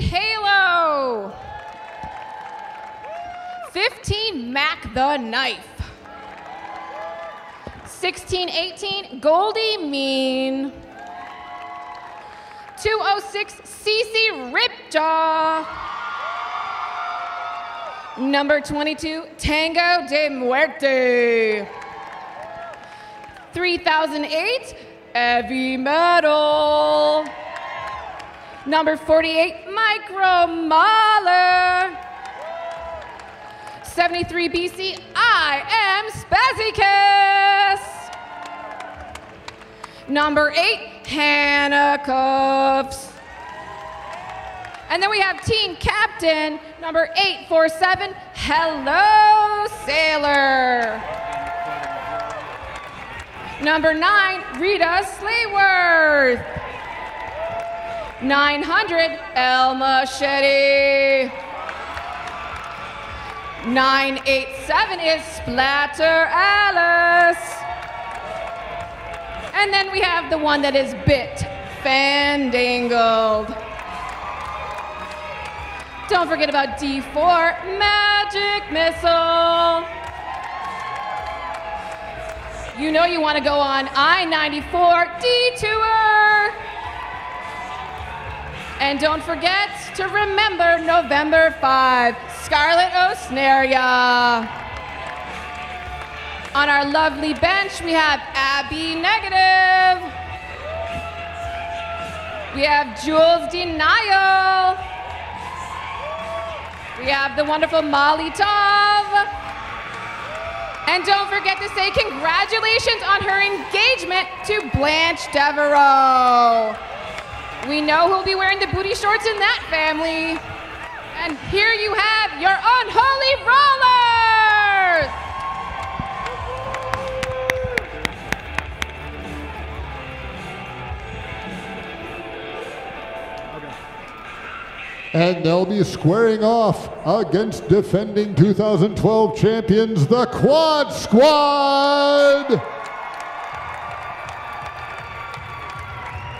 Halo. 15, Mac the Knife. 16-18, Goldie Mean. 206, Cece Ripjaw. Number 22, Tango de Muerte. 3008, Heavy Metal. Number 48, Micro Mahler. 73 BC, I Am Spazicus. Number 8, Handcuffs. And then we have Team Captain, number 847, Hello Sailor. Number 9, Rita Slayworth. 900, El Machete. 987 is Splatter Alice. And then we have the one that is bit fandangled. Don't forget about D4, Magic Missile. You know you want to go on I-94 Detour. And don't forget to remember November 5, Scarlet Osneria. On our lovely bench, we have Abby Negative. We have Jules Denial. We have the wonderful Molly Tov. And don't forget to say congratulations on her engagement to Blanche Devereaux. We know who'll be wearing the booty shorts in that family. And here you have your Unholy Rollers! And they'll be squaring off against defending 2012 champions, the Quad Squad.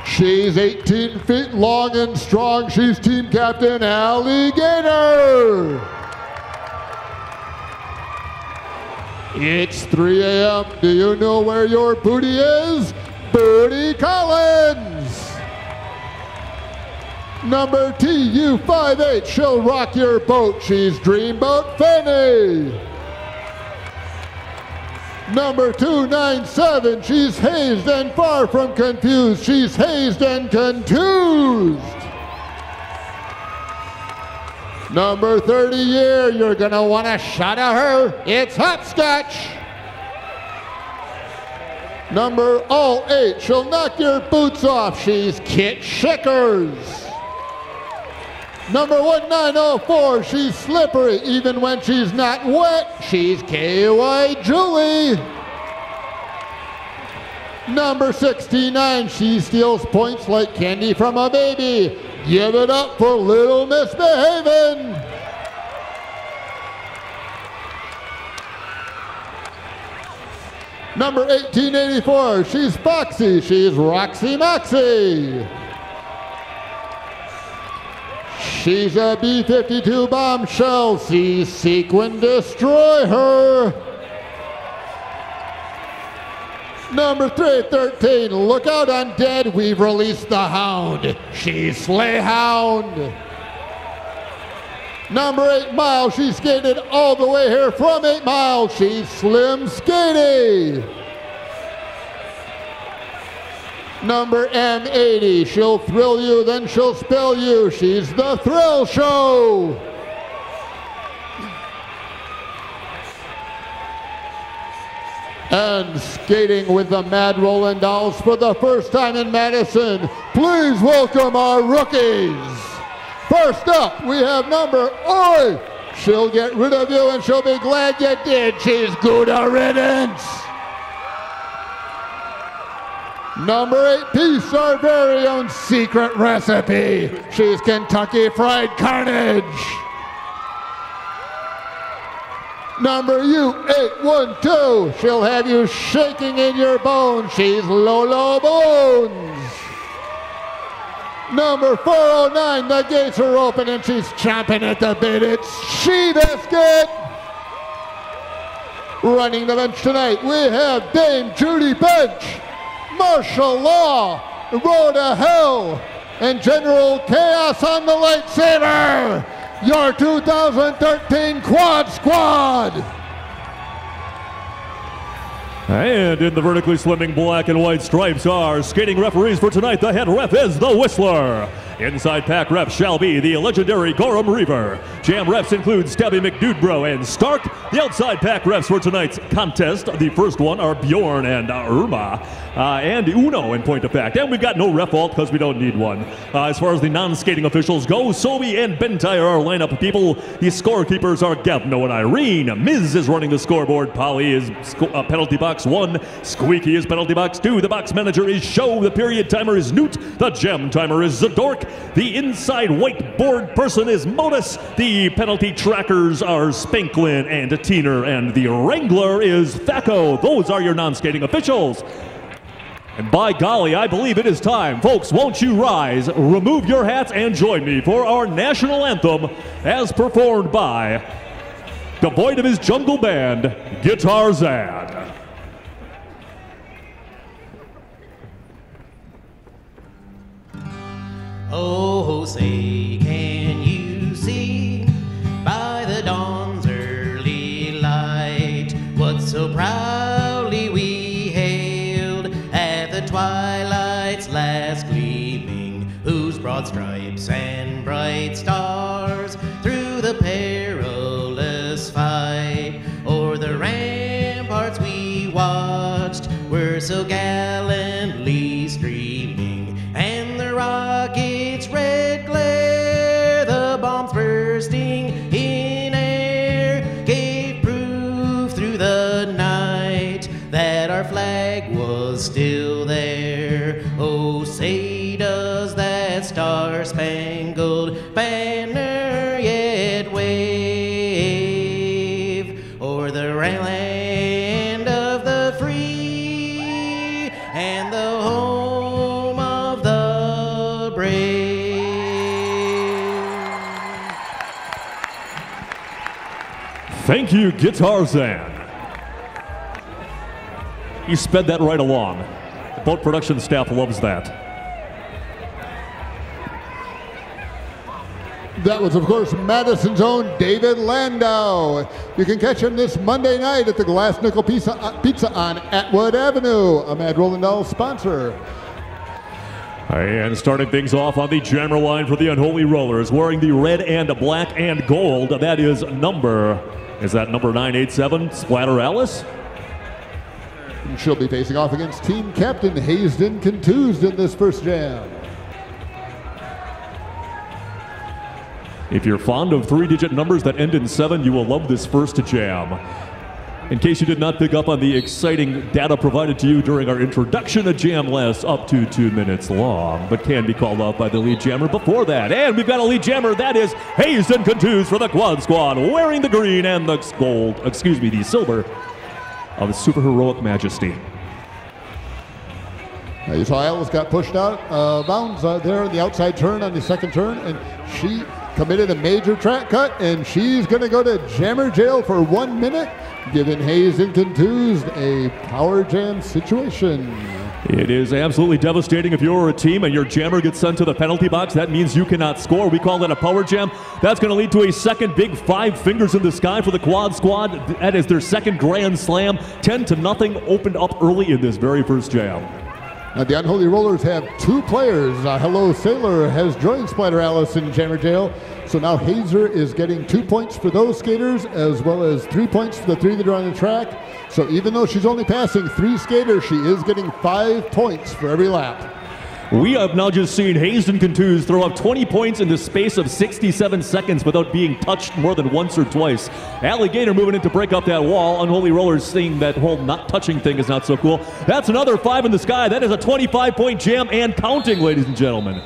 She's 18 feet long and strong. She's team captain, Alligator. It's 3 a.m. Do you know where your booty is? Booty Collins. Number TU58, she'll rock your boat. She's Dreamboat Fanny. Number 297, she's hazed and far from confused. She's hazed and contused. Number 30 year, you're gonna want a shot of her. It's Hopscotch. Number 08, she'll knock your boots off. She's Kit Shickers. Number 1904, she's slippery even when she's not wet. She's KY Julie. Number 69, she steals points like candy from a baby. Give it up for Little Misbehavin'. Number 1884, she's Foxy. She's Roxy Moxie. She's a B-52 bombshell. See Sequin destroy her. Number 313, look out undead. We've released the Hound. She's Slayhound. Number 8 Mile, she skated all the way here from 8 Mile. She's Slim Skatey. Number M80, she'll thrill you, then she'll spill you. She's the Thrill Show. And skating with the Mad Rollin Dolls for the first time in Madison, please welcome our rookies. First up, we have number Oi. She'll get rid of you and she'll be glad you did. She's good riddance. Number 8 Piece, our very own secret recipe. She's Kentucky Fried Carnage. Number U812, she'll have you shaking in your bones. She's Lolo Bones. Number 409, the gates are open and she's chomping at the bit. It's She Biscuit. Running the bench tonight, we have Dame Judy Bench, Martial Law, Rhoda Hell, and General Chaos on the lightsaber. Your 2013 Quad Squad. And in the vertically slimming black and white stripes are skating referees for tonight. The head ref is the Whistler. Inside pack refs shall be the legendary Gorham Reaver. Jam refs include Stabby McDudebro and Stark. The outside pack refs for tonight's contest, the first one are Bjorn and Irma. And Uno in point of fact. And we've got no ref fault because we don't need one. As far as the non-skating officials go, Sobi and Bentire are lineup of people. The scorekeepers are Gavno and Irene. Miz is running the scoreboard. Polly is penalty box 1. Squeaky is penalty box 2. The box manager is Show. The period timer is Newt. The gem timer is Zadork. The inside whiteboard person is Modus. The penalty trackers are Spanklin and Teener. And the wrangler is Thaco. Those are your non-skating officials. And by golly, I believe it is time. Folks, won't you rise, remove your hats, and join me for our national anthem as performed by the Void of his Jungle Band, Guitar Zad. Oh, say, can you see by the dawn's early light what so proudly we hailed at the twilight's last gleaming, whose broad stripes and bright stars through the perilous fight o'er the ramparts we watched were so gallantly streaming, and the rockets' red glare, the bombs bursting in air, gave proof through the night that our flag was still there. Oh, say does that star-spangled banner yet wave o'er the land of the free and the home of the brave. Thank you, Guitar Zan. You sped that right along. The boat production staff loves that. That was, of course, Madison's own David Landau. You can catch him this Monday night at the Glass Nickel Pizza on Atwood Avenue, a Mad Rollin Dahl sponsor. And starting things off on the jammer line for the Unholy Rollers, wearing the red and black and gold. That is number 987, Splatter Alice? And she'll be facing off against team captain Hazen Contused in this first jam. If you're fond of 3-digit numbers that end in 7, you will love this first jam. In case you did not pick up on the exciting data provided to you during our introduction, a jam lasts up to 2 minutes long, but can be called out by the lead jammer before that. And we've got a lead jammer, that is Hazen Contused for the Quad Squad, wearing the green and the the silver of super heroic majesty. Now you saw Alice got pushed out bounds there in the outside turn on the second turn, and she committed a major track cut, and she's going to go to jammer jail for 1 minute, giving Hazen Contused a power jam situation. It is absolutely devastating if you're a team and your jammer gets sent to the penalty box. That means you cannot score. We call that a power jam. That's going to lead to a second big 5 fingers in the sky for the Quad Squad. That is their second grand slam. 10-0 opened up early in this very first jam. Now the Unholy Rollers have 2 players. Hello Sailor has joined Splatter Alice in jammer jail. So now Hazer is getting 2 points for those skaters, as well as 3 points for the 3 that are on the track. So even though she's only passing 3 skaters, she is getting 5 points for every lap. We have now just seen Hazen Contused throw up 20 points in the space of 67 seconds without being touched more than once or twice. Alligator moving in to break up that wall. Unholy Rollers seeing that whole not touching thing is not so cool. That's another 5 in the sky. That is a 25-point jam and counting, ladies and gentlemen.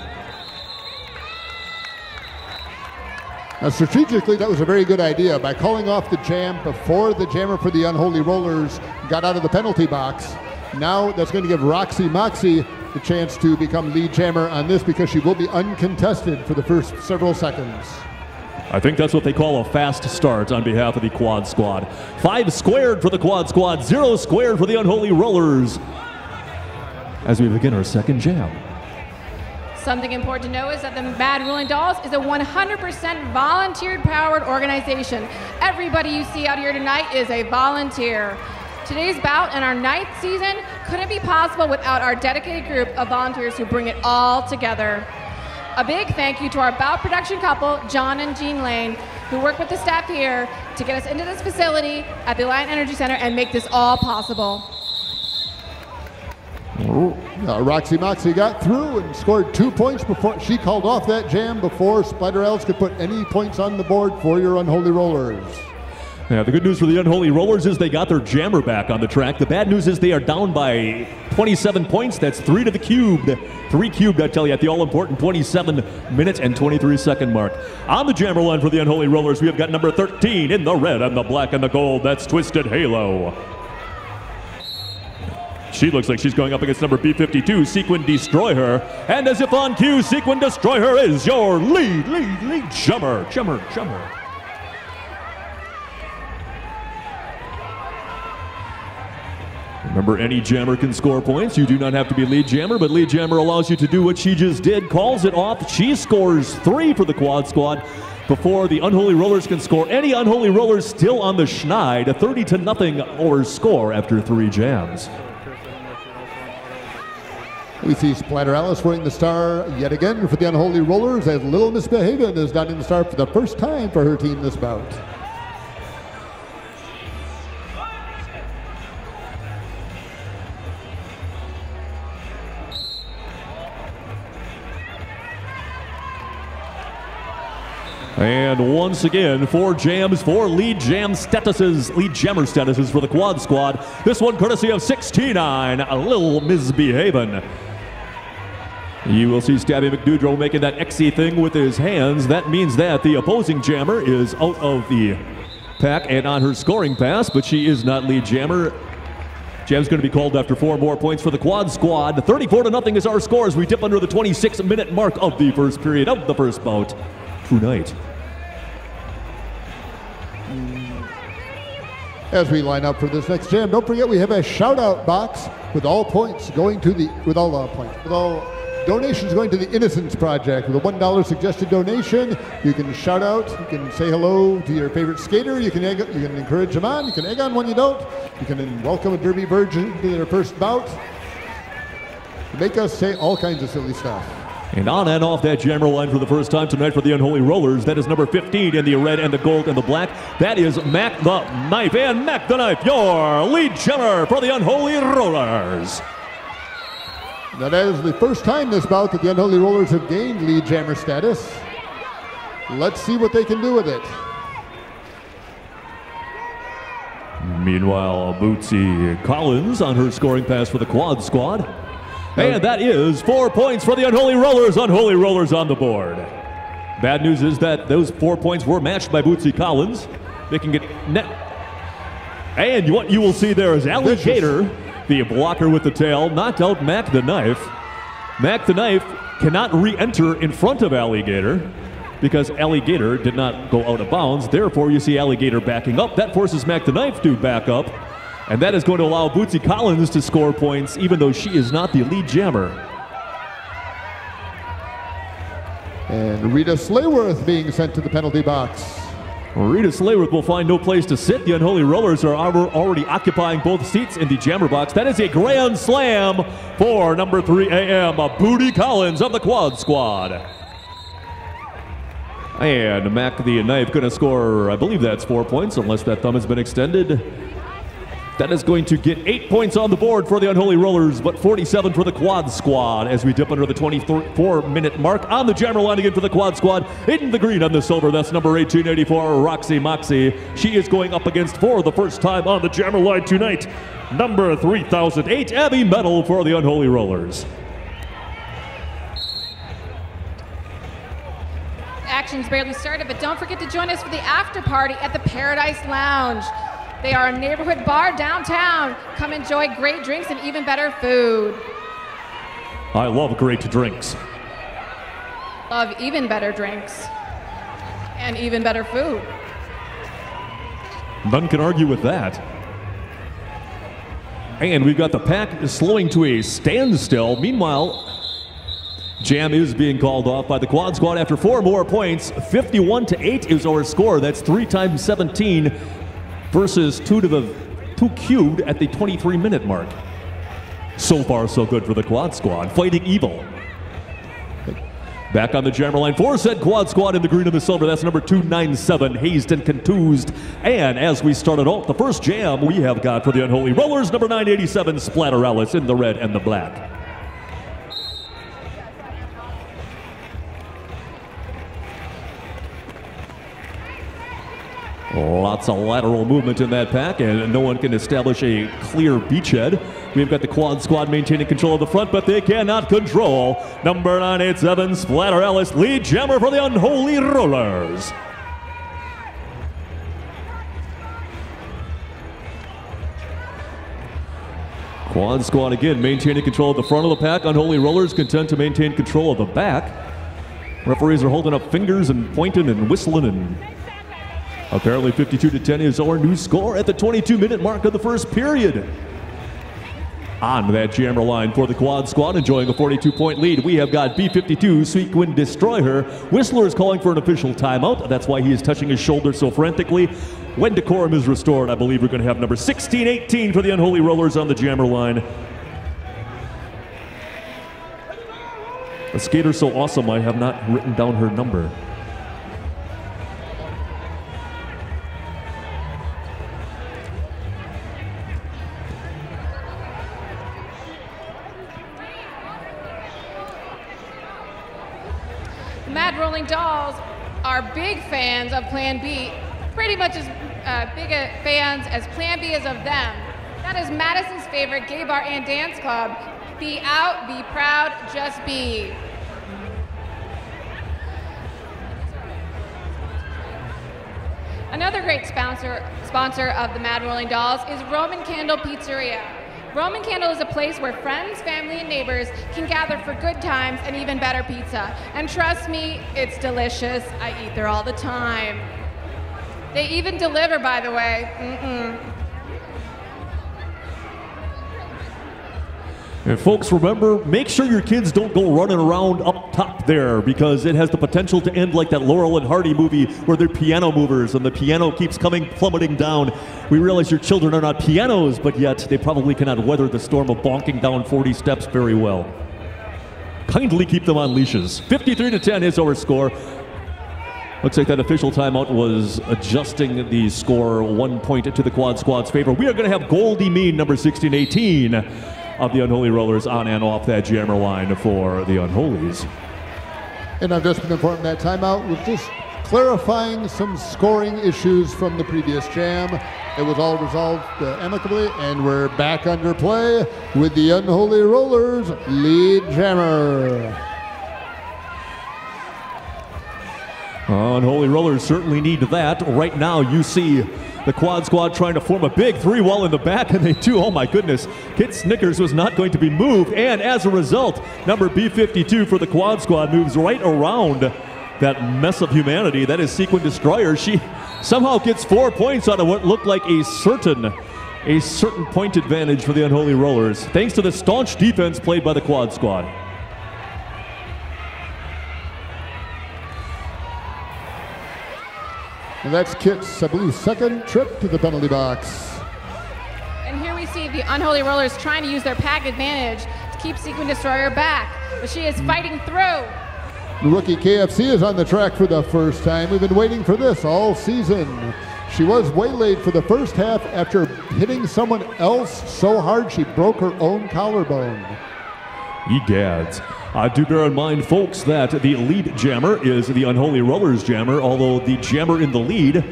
Now, strategically, that was a very good idea. By calling off the jam before the jammer for the Unholy Rollers got out of the penalty box, now that's going to give Roxy Moxie the chance to become lead jammer on this because she will be uncontested for the first several seconds. I think that's what they call a fast start on behalf of the Quad Squad. 5 squared for the Quad Squad, 0 squared for the Unholy Rollers as we begin our second jam. Something important to know is that the Mad Rolling Dolls is a 100% volunteer-powered organization. Everybody you see out here tonight is a volunteer. Today's bout in our 9th season couldn't be possible without our dedicated group of volunteers who bring it all together. A big thank you to our bout production couple, John and Jean Lane, who work with the staff here to get us into this facility at the Alliant Energy Center and make this all possible. Roxy Moxie got through and scored 2 points before she called off that jam before Splatterells could put any points on the board for your Unholy Rollers. Yeah, the good news for the Unholy Rollers is they got their jammer back on the track. The bad news is they are down by 27 points. That's 3 to the cubed. 3 cubed, I tell you, at the all-important 27-minute and 23-second mark. On the jammer line for the Unholy Rollers, we have got number 13 in the red and the black and the gold. That's Twisted Halo. She looks like she's going up against number B52, Sequin Destroyer. And as if on cue, Sequin Destroyer is your lead jammer. Remember, any jammer can score points. You do not have to be lead jammer, but lead jammer allows you to do what she just did, calls it off. She scores 3 for the Quad Squad before the Unholy Rollers can score. Any Unholy Rollers still on the schneid, a 30-0 or score after 3 jams. We see Splatterells winning the star yet again for the Unholy Rollers as Little Miss Behaven is down in the star for the first time for her team this bout. And once again, 4 jams, 4 lead jammer statuses for the Quad Squad. This one courtesy of 69, Little Misbehavin'. You will see Stabby McDoudrell making that XC thing with his hands. That means that the opposing jammer is out of the pack and on her scoring pass, but she is not lead jammer. Jam's going to be called after 4 more points for the Quad Squad. 34-0 is our score as we dip under the 26-minute mark of the first period of the first bout tonight. As we line up for this next jam, don't forget we have a shout-out box with all points going to the donations going to the Innocence Project. With a $1 suggested donation, you can shout out, you can say hello to your favorite skater, you can encourage them on, you can egg on when you don't, you can welcome a Derby virgin to their first bout. Make us say all kinds of silly stuff. And on and off that jammer line for the first time tonight for the Unholy Rollers, that is number 15 in the red and the gold and the black. That is Mac the Knife. And Mac the Knife, your lead jammer for the Unholy Rollers. Now that is the first time this bout that the Unholy Rollers have gained lead jammer status. Let's see what they can do with it. Meanwhile, Bootsy Collins on her scoring pass for the Quad Squad. And that is 4 points for the Unholy Rollers. Unholy Rollers on the board. Bad news is that those 4 points were matched by Bootsy Collins, making it net. And what you will see there is Alligator, the blocker with the tail, knocked out Mac the Knife. Mac the Knife cannot re-enter in front of Alligator because Alligator did not go out of bounds. Therefore, you see Alligator backing up. That forces Mac the Knife to back up. And that is going to allow Bootsy Collins to score points, even though she is not the lead jammer. And Rita Slayworth being sent to the penalty box. Rita Slayworth will find no place to sit. The Unholy Rollers are already occupying both seats in the jammer box. That is a grand slam for number 3 AM, Booty Collins of the Quad Squad. And Mac the Knife going to score, I believe that's 4 points, unless that thumb has been extended. That is going to get 8 points on the board for the Unholy Rollers, but 47 for the Quad Squad as we dip under the 24-minute mark. On the jammer line again for the Quad Squad, in the green and the silver, that's number 1884, Roxy Moxie. She is going up against, for the first time on the jammer line tonight, number 3008, Abby Metal for the Unholy Rollers. Action's barely started, but don't forget to join us for the after party at the Paradise Lounge. They are a neighborhood bar downtown. Come enjoy great drinks and even better food. I love great drinks. Love even better drinks. And even better food. None can argue with that. And we've got the pack slowing to a standstill. Meanwhile, jam is being called off by the Quad Squad after 4 more points. 51-8 is our score. That's 3 times 17 versus 2 cubed at the 23-minute mark. So far, so good for the Quad Squad, fighting evil. Back on the jammer line, 4-set Quad Squad in the green and the silver. That's number 297, hazed and contused. And as we started off, the first jam we have got for the Unholy Rollers, number 987, Splatter Alice in the red and the black. Lots of lateral movement in that pack, and no one can establish a clear beachhead. We've got the Quad Squad maintaining control of the front, but they cannot control number 987, Splatter Alice, lead jammer for the Unholy Rollers. Quad Squad again maintaining control of the front of the pack. Unholy Rollers content to maintain control of the back. Referees are holding up fingers and pointing and whistling, and apparently 52-10 is our new score at the 22-minute mark of the first period. On that jammer line for the Quad Squad, enjoying a 42-point lead, we have got B-52, Sequin Destroyer. Whistler is calling for an official timeout. That's why he is touching his shoulder so frantically. When decorum is restored, I believe we're going to have number 16-18 for the Unholy Rollers on the jammer line. A skater so awesome, I have not written down her number. Mad Rolling Dolls are big fans of Plan B, pretty much as big fans as Plan B is of them. That is Madison's favorite gay bar and dance club. Be out, be proud, just be. Another great sponsor of the Mad Rolling Dolls is Roman Candle Pizzeria. Roman Candle is a place where friends, family, and neighbors can gather for good times and even better pizza. And trust me, it's delicious. I eat there all the time. They even deliver, by the way. And folks, remember, make sure your kids don't go running around up top there, because it has the potential to end like that Laurel and Hardy movie where they're piano movers and the piano keeps plummeting down. We realize your children are not pianos, but yet they probably cannot weather the storm of bonking down 40 steps very well. Kindly keep them on leashes. 53-10 is our score. Looks like that official timeout was adjusting the score 1 point to the Quad Squad's favor. We are going to have Goldie Mean, number 16-18. Of the Unholy Rollers on and off that jammer line for the Unholies. And I've just been informed that timeout was just clarifying some scoring issues from the previous jam. It was all resolved amicably, and we're back under play with the Unholy Rollers lead jammer. Unholy Rollers certainly need that. Right now you see the Quad Squad trying to form a big 3-wall in the back, and they do. Oh my goodness. Kit Snickers was not going to be moved, and as a result, number B-52 for the Quad Squad moves right around that mess of humanity. That is Sequin Destroyer. She somehow gets 4 points out of what looked like a certain point advantage for the Unholy Rollers, thanks to the staunch defense played by the Quad Squad. And that's Kit's, I believe, second trip to the penalty box. And here we see the Unholy Rollers trying to use their pack advantage to keep Sequin Destroyer back, but she is fighting through. The rookie KFC is on the track for the first time. We've been waiting for this all season. She was waylaid for the first half after hitting someone else so hard she broke her own collarbone. Egads. Do bear in mind, folks, that the lead jammer is the Unholy Rollers jammer, although the jammer in the lead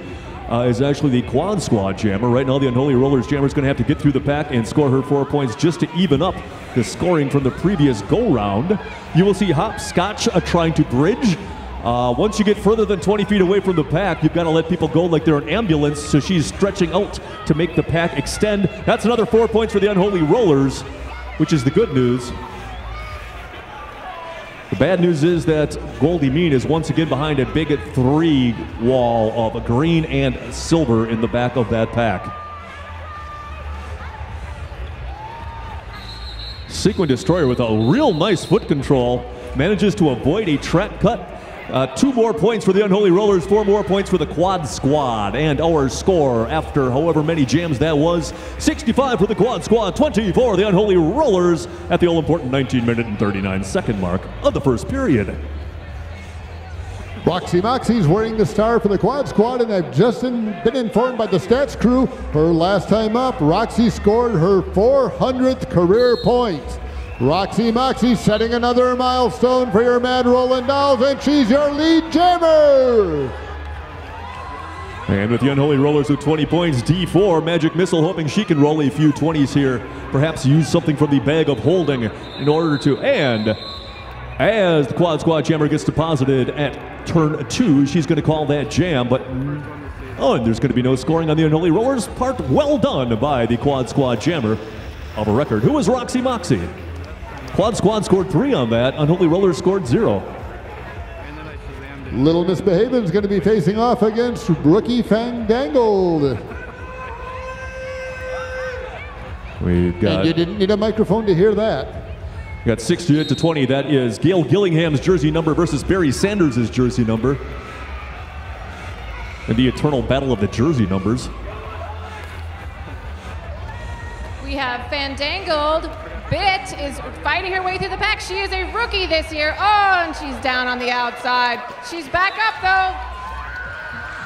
is actually the Quad Squad jammer. Right now, the Unholy Rollers jammer is going to have to get through the pack and score her 4 points just to even up the scoring from the previous go-round. You will see Hopscotch trying to bridge. Once you get further than 20 feet away from the pack, you've got to let people go like they're an ambulance, so she's stretching out to make the pack extend. That's another 4 points for the Unholy Rollers, which is the good news. The bad news is that Goldie Mean is once again behind a big 3 wall of green and silver in the back of that pack. Sequin Destroyer with a real nice foot control manages to avoid a track cut. 2 more points for the Unholy Rollers, 4 more points for the Quad Squad. And our score after however many jams that was, 65 for the Quad Squad, 20 for the Unholy Rollers at the all-important 19-minute and 39-second mark of the first period. Roxy Moxie's wearing the star for the Quad Squad, and I've just been informed by the stats crew, her last time up, Roxy scored her 400th career point. Roxy Moxie setting another milestone for your Mad Rollin Dolls, and she's your lead jammer! And with the Unholy Rollers with 20 points, D4, Magic Missile hoping she can roll a few 20s here. Perhaps use something from the bag of holding in order to, and as the Quad Squad jammer gets deposited at turn 2, she's going to call that jam, but oh, and there's going to be no scoring on the Unholy Rollers part. Well done by the Quad Squad jammer of a record. Who is Roxy Moxie? Quad Squad scored 3 on that. Unholy Rollers scored 0. Little Misbehavin' is going to be facing off against Rookie Fandangled. We've got. And you didn't need a microphone to hear that. We got 68 to 20. That is Gail Gillingham's jersey number versus Barry Sanders' jersey number. And the eternal battle of the jersey numbers. We have Fandangled. Bit is fighting her way through the pack. She is a rookie this year. Oh, and she's down on the outside. She's back up, though.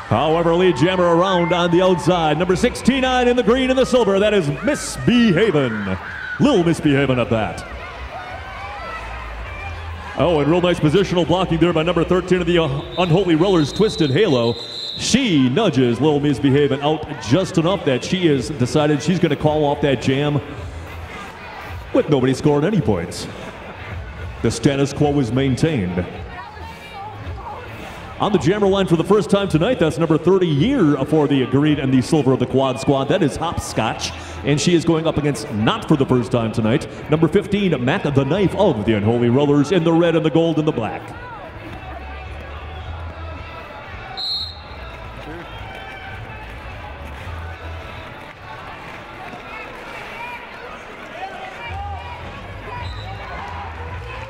However, lead jammer around on the outside. Number 69 in the green and the silver. That is Misbehavin'. Lil Misbehavin' at that. Oh, and real nice positional blocking there by number 13 of the Unholy Rollers, Twisted Halo. She nudges Lil Misbehavin' out just enough that she has decided she's going to call off that jam with nobody scoring any points. The status quo is maintained. On the jammer line for the first time tonight, that's number 30 year for the green and the silver of the Quad Squad. That is Hopscotch, and she is going up against, not for the first time tonight, number 15, Mac the Knife of the Unholy Rollers in the red and the gold and the black.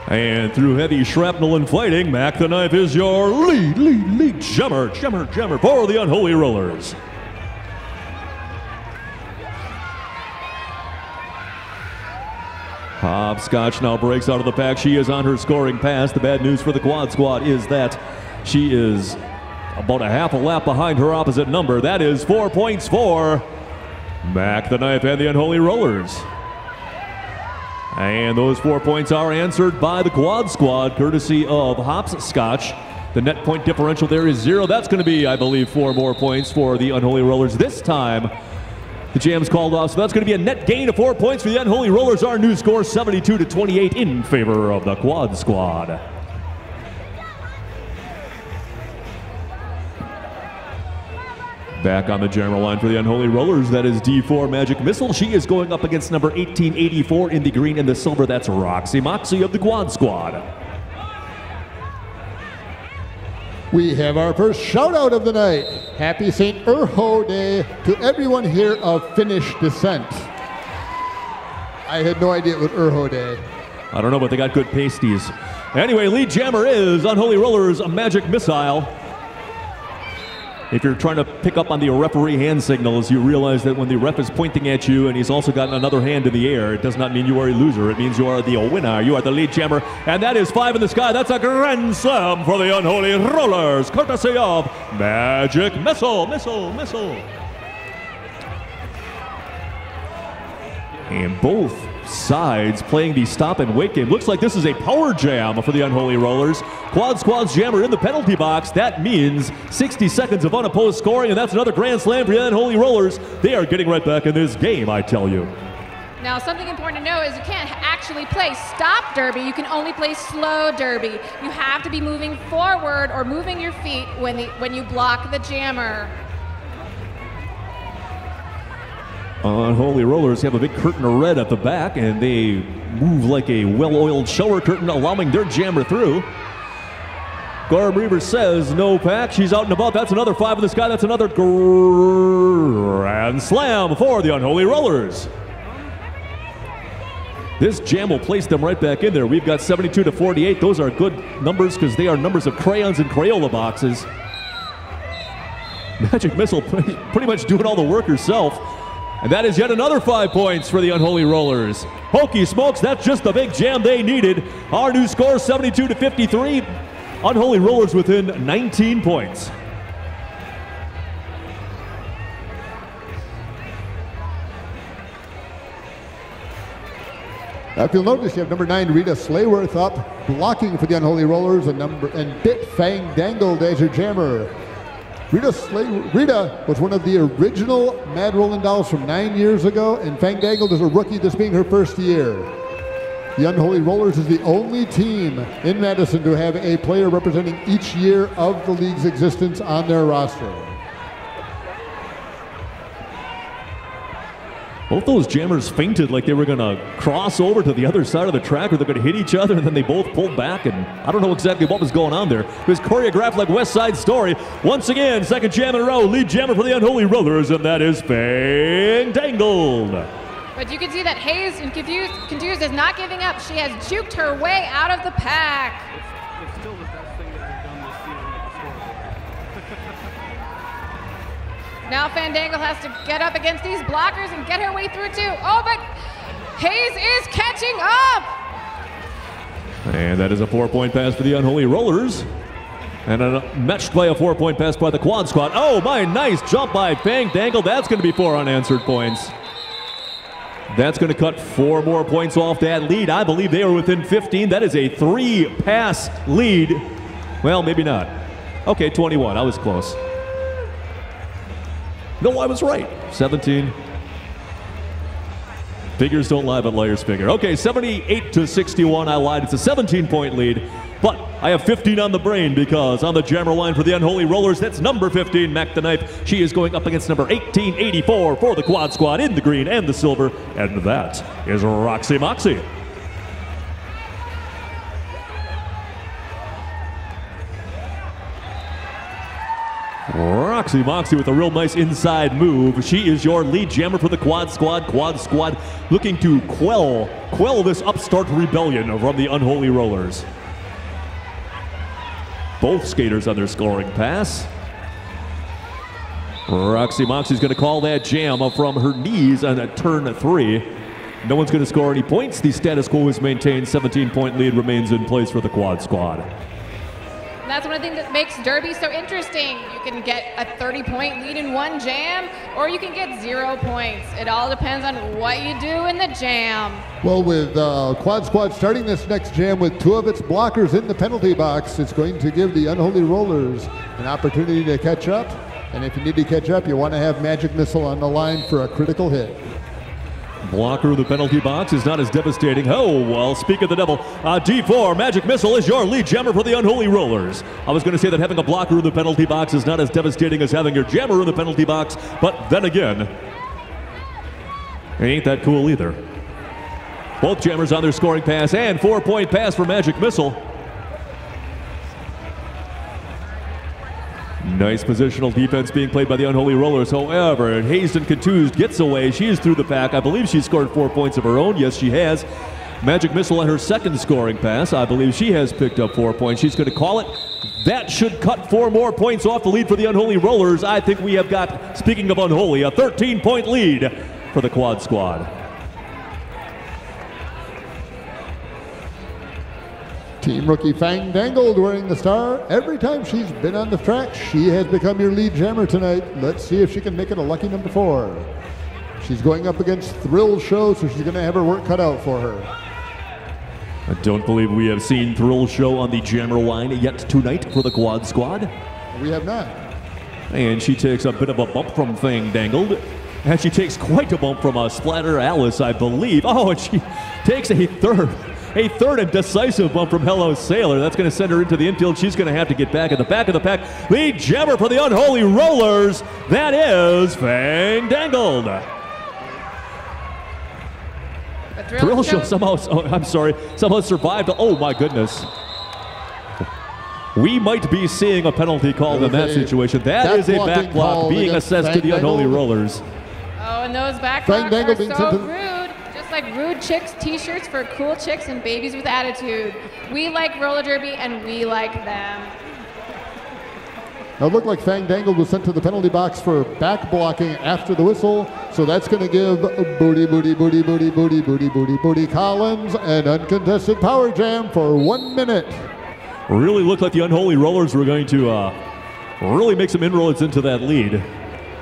And through heavy shrapnel and fighting, Mac the Knife is your lead jammer for the Unholy Rollers. Hopscotch now breaks out of the pack. She is on her scoring pass. The bad news for the Quad Squad is that she is about a half a lap behind her opposite number. That is 4 points for Mac the Knife and the Unholy Rollers. And those 4 points are answered by the Quad Squad, courtesy of Hopscotch. The net point differential there is 0. That's going to be, I believe, 4 more points for the Unholy Rollers this time. The jam's called off, so that's going to be a net gain of 4 points for the Unholy Rollers. Our new score, 72 to 28 in favor of the Quad Squad. Back on the general line for the Unholy Rollers, that is D4 Magic Missile. She is going up against number 1884 in the green and the silver. That's Roxy Moxie of the Quad Squad. We have our first shout out of the night. Happy St. Urho Day to everyone here of Finnish descent. I had no idea it was Urho Day. I don't know, but they got good pasties. Anyway, lead jammer is Unholy Rollers, a Magic Missile. If you're trying to pick up on the referee hand signals, you realize that when the ref is pointing at you and he's also got another hand in the air, it does not mean you are a loser. It means you are the winner. You are the lead jammer. And that is 5 in the sky. That's a grand slam for the Unholy Rollers, courtesy of Magic Missile. And both sides playing the stop and wait game. Looks like this is a power jam for the Unholy Rollers. Quad Squad's jammer in the penalty box. That means 60 seconds of unopposed scoring, and that's another grand slam for the Unholy Rollers. They are getting right back in this game, I tell you. Now, something important to know is you can't actually play stop derby. You can only play slow derby. You have to be moving forward or moving your feet when you block the jammer. Unholy Rollers have a big curtain of red at the back, and they move like a well-oiled shower curtain, allowing their jammer through. Gorham Reaver says no pack. She's out and about. That's another 5 in the sky. That's another grand slam for the Unholy Rollers. This jam will place them right back in there. We've got 72 to 48. Those are good numbers because they are numbers of crayons and Crayola boxes. Magic Missile pretty much doing all the work herself. And that is yet another 5 points for the Unholy Rollers. Hokey smokes, that's just the big jam they needed. Our new score, 72 to 53. Unholy Rollers within 19 points. If you'll notice, you have number 9, Rita Slayworth, up, blocking for the Unholy Rollers, and Bit Fang Dangled as your jammer. Rita was one of the original Mad Rollin dolls from 9 years ago, and Fang Dangled is a rookie, this being her first year. The Unholy Rollers is the only team in Madison to have a player representing each year of the league's existence on their roster. Both those jammers fainted like they were going to cross over to the other side of the track, or they're going to hit each other, and then they both pulled back, and I don't know exactly what was going on there. It was choreographed like West Side Story. Once again, second jam in a row, lead jammer for the Unholy Rollers, and that is Fang Dangled. But you can see that Hayes, and Confused, is not giving up. She has juked her way out of the pack. It's still the best thing that we've done this season. Now Fandangle has to get up against these blockers and get her way through too. Oh, but Hayes is catching up. And that is a 4-point pass for the Unholy Rollers. And matched by a 4-point pass by the Quad Squad. Oh, my nice jump by Fang Dangle. That's going to be 4 unanswered points. That's going to cut 4 more points off that lead. I believe they are within 15. That is a 3-pass lead. Well, maybe not. Okay, 21. I was close. No, I was right. 17. Figures don't lie, but liars figure. Okay, 78 to 61. I lied. It's a 17-point lead. But I have 15 on the brain because on the jammer line for the Unholy Rollers, that's number 15, Mac the Knife. She is going up against number 1884 for the Quad Squad in the green and the silver. And that is Roxy Moxie. Roxy Moxie with a real nice inside move. She is your lead jammer for the Quad Squad. Quad Squad looking to quell this upstart rebellion from the Unholy Rollers. Both skaters on their scoring pass. Roxy Moxie's going to call that jam from her knees on turn 3. No one's going to score any points. The status quo is maintained. 17-point lead remains in place for the Quad Squad. And that's one of the things that makes Derby so interesting. You can get a 30-point lead in one jam, or you can get 0 points. It all depends on what you do in the jam. Well, with Quad Squad starting this next jam with 2 of its blockers in the penalty box, it's going to give the Unholy Rollers an opportunity to catch up. And if you need to catch up, you want to have Magic Missile on the line for a critical hit. Blocker of the penalty box is not as devastating. Oh, well, speak of the devil. D4, Magic Missile is your lead jammer for the Unholy Rollers. I was going to say that having a blocker in the penalty box is not as devastating as having your jammer in the penalty box, but then again, ain't that cool either. Both jammers on their scoring pass and 4-point pass for Magic Missile. Nice positional defense being played by the Unholy Rollers. However, Hazen Contused gets away. She is through the pack. I believe she scored 4 points of her own. Yes, she has. Magic Missile on her second scoring pass. I believe she has picked up 4 points. She's going to call it. That should cut 4 more points off the lead for the Unholy Rollers. I think we have got, speaking of Unholy, a 13-point lead for the Quad Squad. Team rookie Fang Dangled wearing the star. Every time she's been on the track, she has become your lead jammer tonight. Let's see if she can make it a lucky number 4. She's going up against Thrill Show, so she's going to have her work cut out for her. I don't believe we have seen Thrill Show on the jammer line yet tonight for the Quad Squad. We have not. And she takes a bit of a bump from Fang Dangled. And she takes quite a bump from Splatter Alice, I believe. Oh, and she takes a third and decisive bump from Hello Sailor. That's going to send her into the infield. She's going to have to get back at the back of the pack. Lead jammer for the Unholy Rollers. That is Fang Dangled. The Thrill Show somehow, somehow survived. Oh my goodness. We might be seeing a penalty called in that situation. That is a back block being assessed to the Unholy Rollers. Oh, and those back blocks are so rude. Just like rude chicks t-shirts for cool chicks and babies with attitude. We like roller derby and we like them. Now it looked like Fang Dangle was sent to the penalty box for back blocking after the whistle. So that's going to give Booty Collins an uncontested power jam for 1 minute. Really looked like the Unholy Rollers were going to really make some inroads into that lead.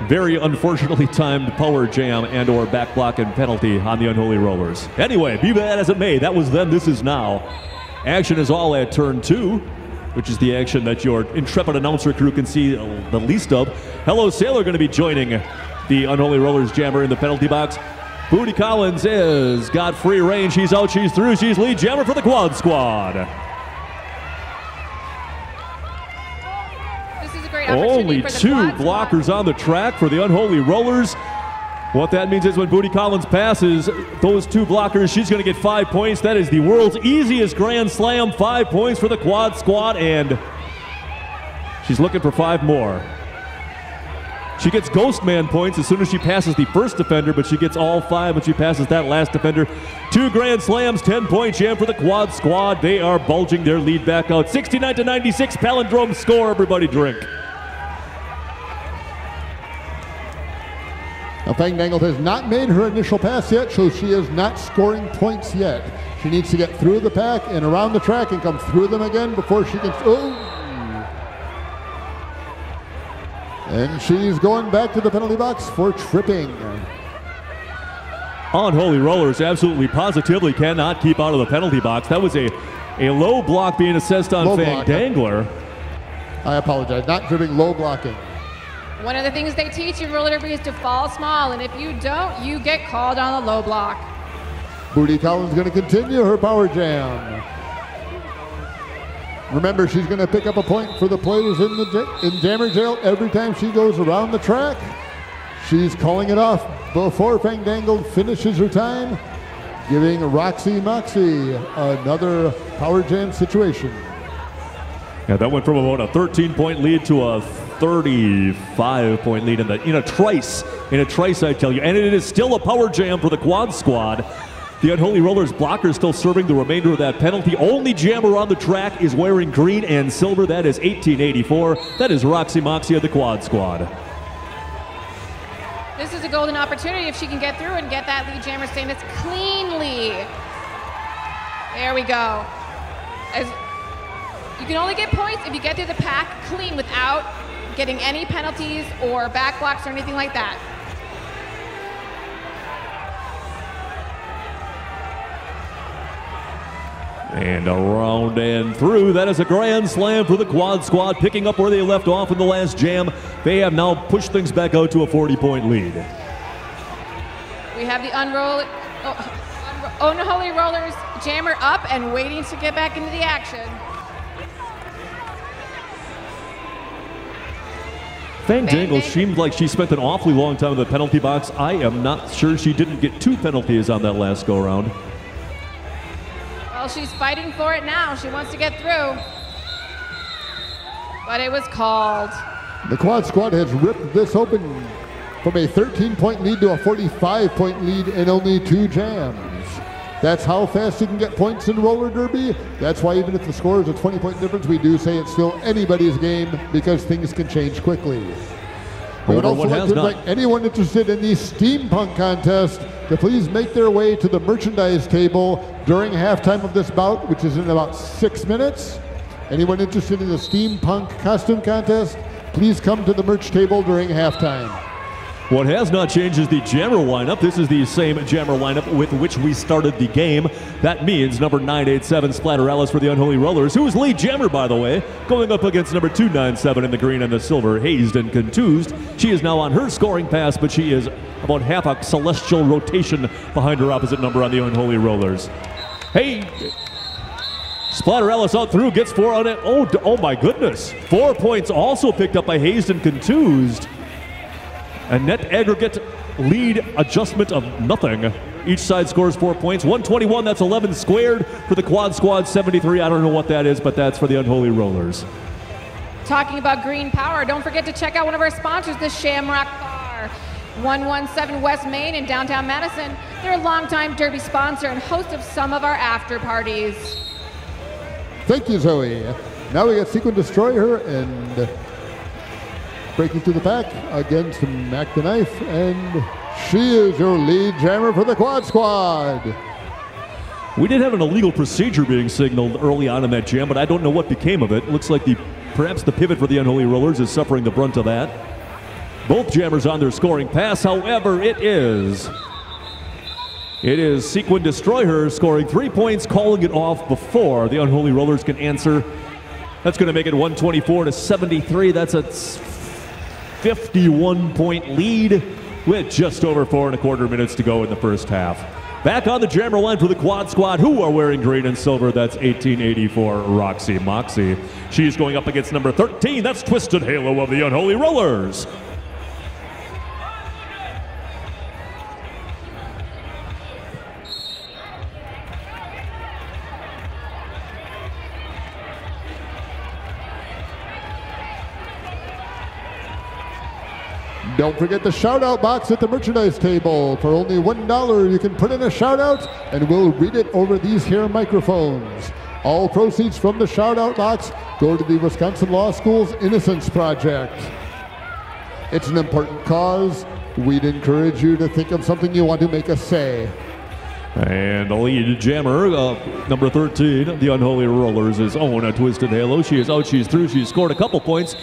Very unfortunately timed power jam and or back block and penalty on the Unholy Rollers. Anyway, be that as it may, that was then, this is now. Action is all at turn 2, which is the action that your intrepid announcer crew can see the least of. Hello Sailor going to be joining the Unholy Rollers jammer in the penalty box. Booty Collins is got free range. She's out, she's through, she's lead jammer for the quad squad. Only 2 blockers on the track for the Unholy Rollers. What that means is when Booty Collins passes those 2 blockers, she's going to get 5 points. That is the world's easiest Grand Slam. 5 points for the quad squad, and she's looking for 5 more. She gets Ghost Man points as soon as she passes the first defender, but she gets all 5 when she passes that last defender. 2 Grand Slams, 10-point jam for the quad squad. They are bulging their lead back out. 69-96 palindrome score. Everybody drink. Now, Fang Dangle has not made her initial pass yet, so she is not scoring points yet. She needs to get through the pack and around the track and come through them again before she can. Oh! And she's going back to the penalty box for tripping. Unholy Rollers absolutely positively cannot keep out of the penalty box. That was a low block being assessed on Fang Dangler. I apologize, not tripping, low blocking. One of the things they teach you in roller derby is to fall small, and if you don't, you get called on a low block. Booty Collins is going to continue her power jam. Remember, she's going to pick up a point for the players in Jammer Jail every time she goes around the track. She's calling it off before Fang Dangle finishes her time, giving Roxy Moxie another power jam situation. Yeah, that went from about a 13-point lead to a 35-point lead in a trice, I tell you. And it is still a power jam for the quad squad. The Unholy Rollers blocker still serving the remainder of that penalty. Only jammer on the track is wearing green and silver. That is 1884. That is Roxy Moxie of the quad squad. This is a golden opportunity if she can get through and get that lead jammer stance cleanly. There we go. You can only get points if you get through the pack clean without getting any penalties or back blocks or anything like that. And around and through. That is a grand slam for the quad squad, picking up where they left off in the last jam. They have now pushed things back out to a 40-point lead. We have the Unholy Rollers jammer up and waiting to get back into the action. Fang Dangle seemed like she spent an awfully long time in the penalty box. I am not sure she didn't get 2 penalties on that last go-around. Well, she's fighting for it now. She wants to get through. But it was called. The quad squad has ripped this open from a 13-point lead to a 45-point lead in only 2 jams. That's how fast you can get points in roller derby. That's why even if the score is a 20-point difference, we do say it's still anybody's game because things can change quickly. We would also like to invite anyone interested in the steampunk contest to please make their way to the merchandise table during halftime of this bout, which is in about 6 minutes. Anyone interested in the steampunk costume contest, please come to the merch table during halftime. What has not changed is the jammer lineup. This is the same jammer lineup with which we started the game. That means number 987, Splatter Alice for the Unholy Rollers, who is lead jammer, by the way, going up against number 297 in the green and the silver, hazed and contused. She is now on her scoring pass, but she is about half a celestial rotation behind her opposite number on the Unholy Rollers. Hey, Splatter Alice out through, gets 4 on it. Oh my goodness. 4 points also picked up by hazed and contused. A net aggregate lead adjustment of nothing. Each side scores 4 points. 121, that's 11 squared. For the quad squad, 73. I don't know what that is, but that's for the Unholy Rollers. Talking about green power, don't forget to check out one of our sponsors, the Shamrock Bar, 117 West Main in downtown Madison. They're a longtime Derby sponsor and host of some of our after parties. Thank you, Zoe. Now we got Sequin Destroyer and breaking through the pack against Mac the Knife, and she is your lead jammer for the quad squad. We did have an illegal procedure being signaled early on in that jam, but I don't know what became of it. Looks like perhaps the pivot for the Unholy Rollers is suffering the brunt of that. Both jammers on their scoring pass, however, it is Sequin Destroyer scoring 3 points, calling it off before the Unholy Rollers can answer. That's going to make it 124 to 73. That's a 51-point lead with just over 4¼ minutes to go in the first half. Back on the jammer line for the quad squad, who are wearing green and silver. That's 1884 Roxy Moxie. She's going up against number 13. That's Twisted Halo of the Unholy Rollers. Don't forget the shout-out box at the merchandise table. For only $1, you can put in a shout-out, and we'll read it over these here microphones. All proceeds from the shout-out box go to the Wisconsin Law School's Innocence Project. It's an important cause. We'd encourage you to think of something you want to make us say. And the lead jammer, number 13, the Unholy Rollers, is own a Twisted Halo. She is out, she's through, she's scored a couple points.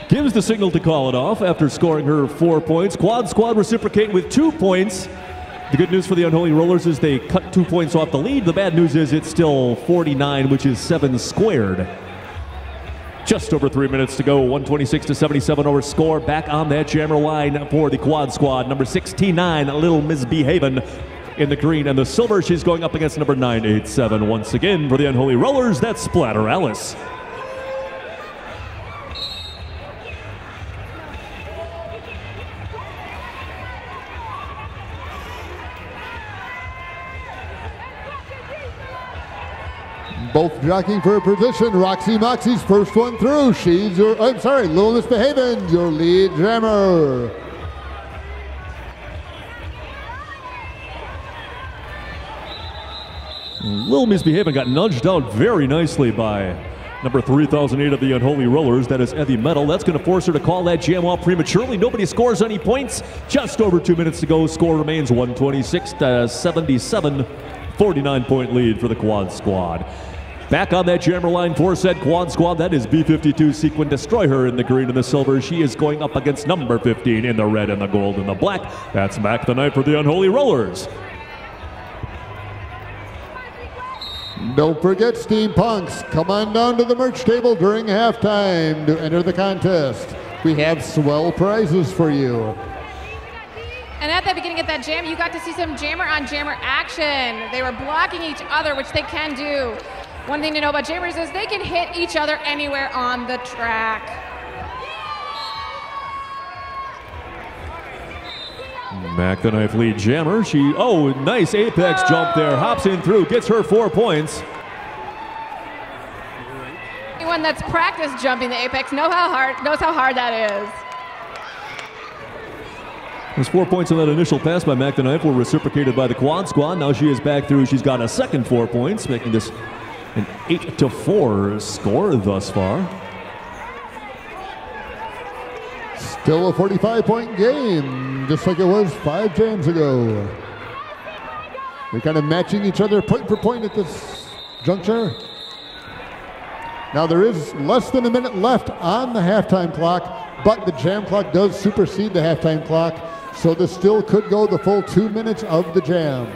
Gives the signal to call it off after scoring her 4 points. Quad squad reciprocating with 2 points. The good news for the Unholy Rollers is they cut 2 points off the lead. The bad news is it's still 49, which is 7 squared. Just over 3 minutes to go. 126 to 77 over score. Back on that jammer line for the quad squad. Number 69, Little Misbehavin' in the green and the silver. She's going up against number 987. Once again for the Unholy Rollers, that's Splatter Alice. Both jockeying for a position. Roxy Moxie's first one through. She's your, I'm sorry, Little Misbehavin', your lead jammer. Little Misbehavin' got nudged out very nicely by number 3008 of the Unholy Rollers. That is Heavy Metal. That's going to force her to call that jam off prematurely. Nobody scores any points. Just over 2 minutes to go. Score remains 126 to 77. 49-point lead for the quad squad. Back on that jammer line for said quad squad, that is B52 Sequin Destroyer in the green and the silver. She is going up against number 15 in the red and the gold and the black. That's Mac the Knife for the Unholy Rollers. Don't forget, Steampunks, come on down to the merch table during halftime to enter the contest. We have swell prizes for you. And at the beginning of that jam, you got to see some jammer on jammer action. They were blocking each other, which they can do. One thing to know about jammers is they can hit each other anywhere on the track. Mac the Knife lead jammer. Nice apex jump there. Hops in through, gets her 4 points. Anyone that's practiced jumping the apex knows how hard that is. Those 4 points on that initial pass by Mac the Knife were reciprocated by the quad squad. Now she is back through. She's got a second 4 points, making this an 8-4 score thus far. Still a 45-point game, just like it was 5 jams ago. They're kind of matching each other point for point at this juncture. Now there is less than a minute left on the halftime clock, but the jam clock does supersede the halftime clock, so this still could go the full 2 minutes of the jam.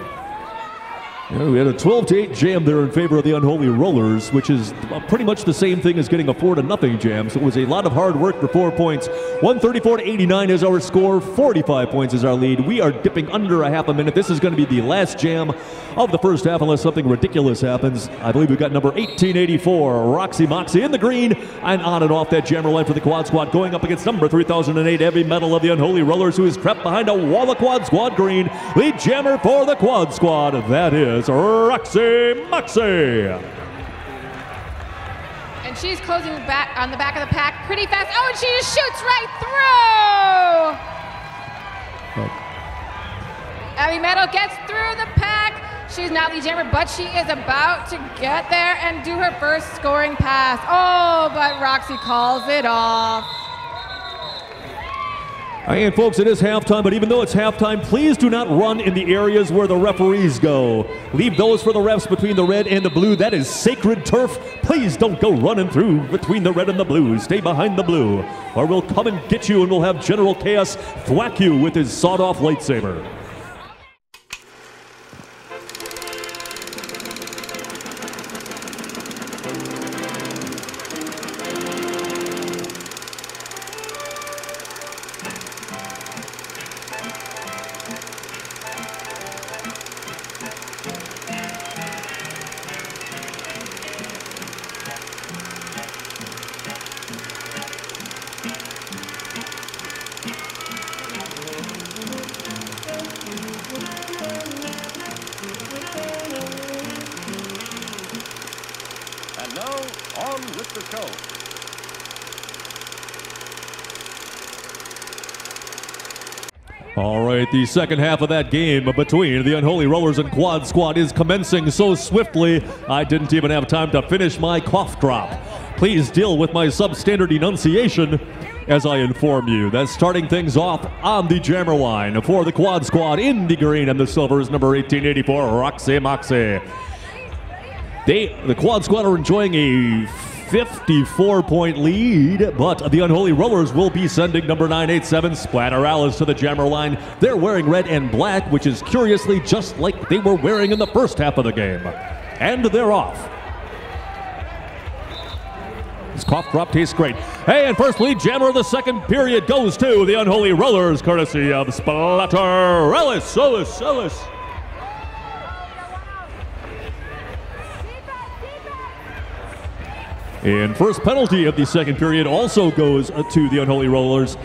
Yeah, we had a 12-8 jam there in favor of the Unholy Rollers, which is pretty much the same thing as getting a 4-0 jam. So it was a lot of hard work for 4 points. 134-89 is our score. 45 points is our lead. We are dipping under a half a minute. This is going to be the last jam of the first half unless something ridiculous happens. I believe we've got number 1884, Roxy Moxie in the green and on and off that jammer line for the Quad Squad, going up against number 3008 Heavy Metal of the Unholy Rollers, who is trapped behind a wall of Quad Squad green. Lead jammer for the Quad Squad, that is Roxy Moxie. And she's closing back on the back of the pack pretty fast. Oh, and she just shoots right through. Heavy Metal gets through the pack. She's not lead jammer, but she is about to get there and do her first scoring pass. Oh, but Roxy calls it off. And folks, it is halftime, but even though it's halftime, please do not run in the areas where the referees go. Leave those for the refs between the red and the blue. That is sacred turf. Please don't go running through between the red and the blue. Stay behind the blue, or we'll come and get you and we'll have General Chaos thwack you with his sawed-off lightsaber. And now, on with the show. All right, the second half of that game between the Unholy Rollers and Quad Squad is commencing so swiftly, I didn't even have time to finish my cough drop. Please deal with my substandard enunciation as I inform you that starting things off on the jammer line for the Quad Squad in the green and the silver is number 1884, Roxy Moxie. The Quad Squad are enjoying a 54-point lead, but the Unholy Rollers will be sending number 987, Splatter Alice, to the jammer line. They're wearing red and black, which is curiously just like they were wearing in the first half of the game. And they're off. This cough drop tastes great. Hey, and first lead jammer of the second period goes to the Unholy Rollers, courtesy of Splatter Alice. Alice. And first penalty of the second period also goes to the Unholy Rollers,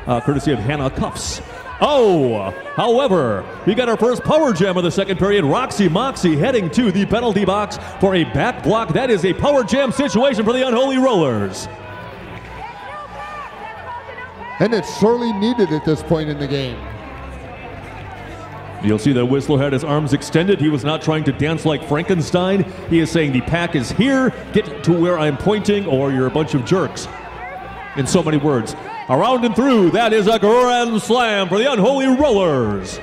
courtesy of Hannah Cuffs. Oh, however, we got our first power jam of the second period. Roxy Moxie heading to the penalty box for a back block. That is a power jam situation for the Unholy Rollers. And it's sorely needed at this point in the game. You'll see that Whistler had his arms extended. He was not trying to dance like Frankenstein. He is saying the pack is here, get to where I'm pointing, or you're a bunch of jerks. In so many words. Around and through, that is a grand slam for the Unholy Rollers.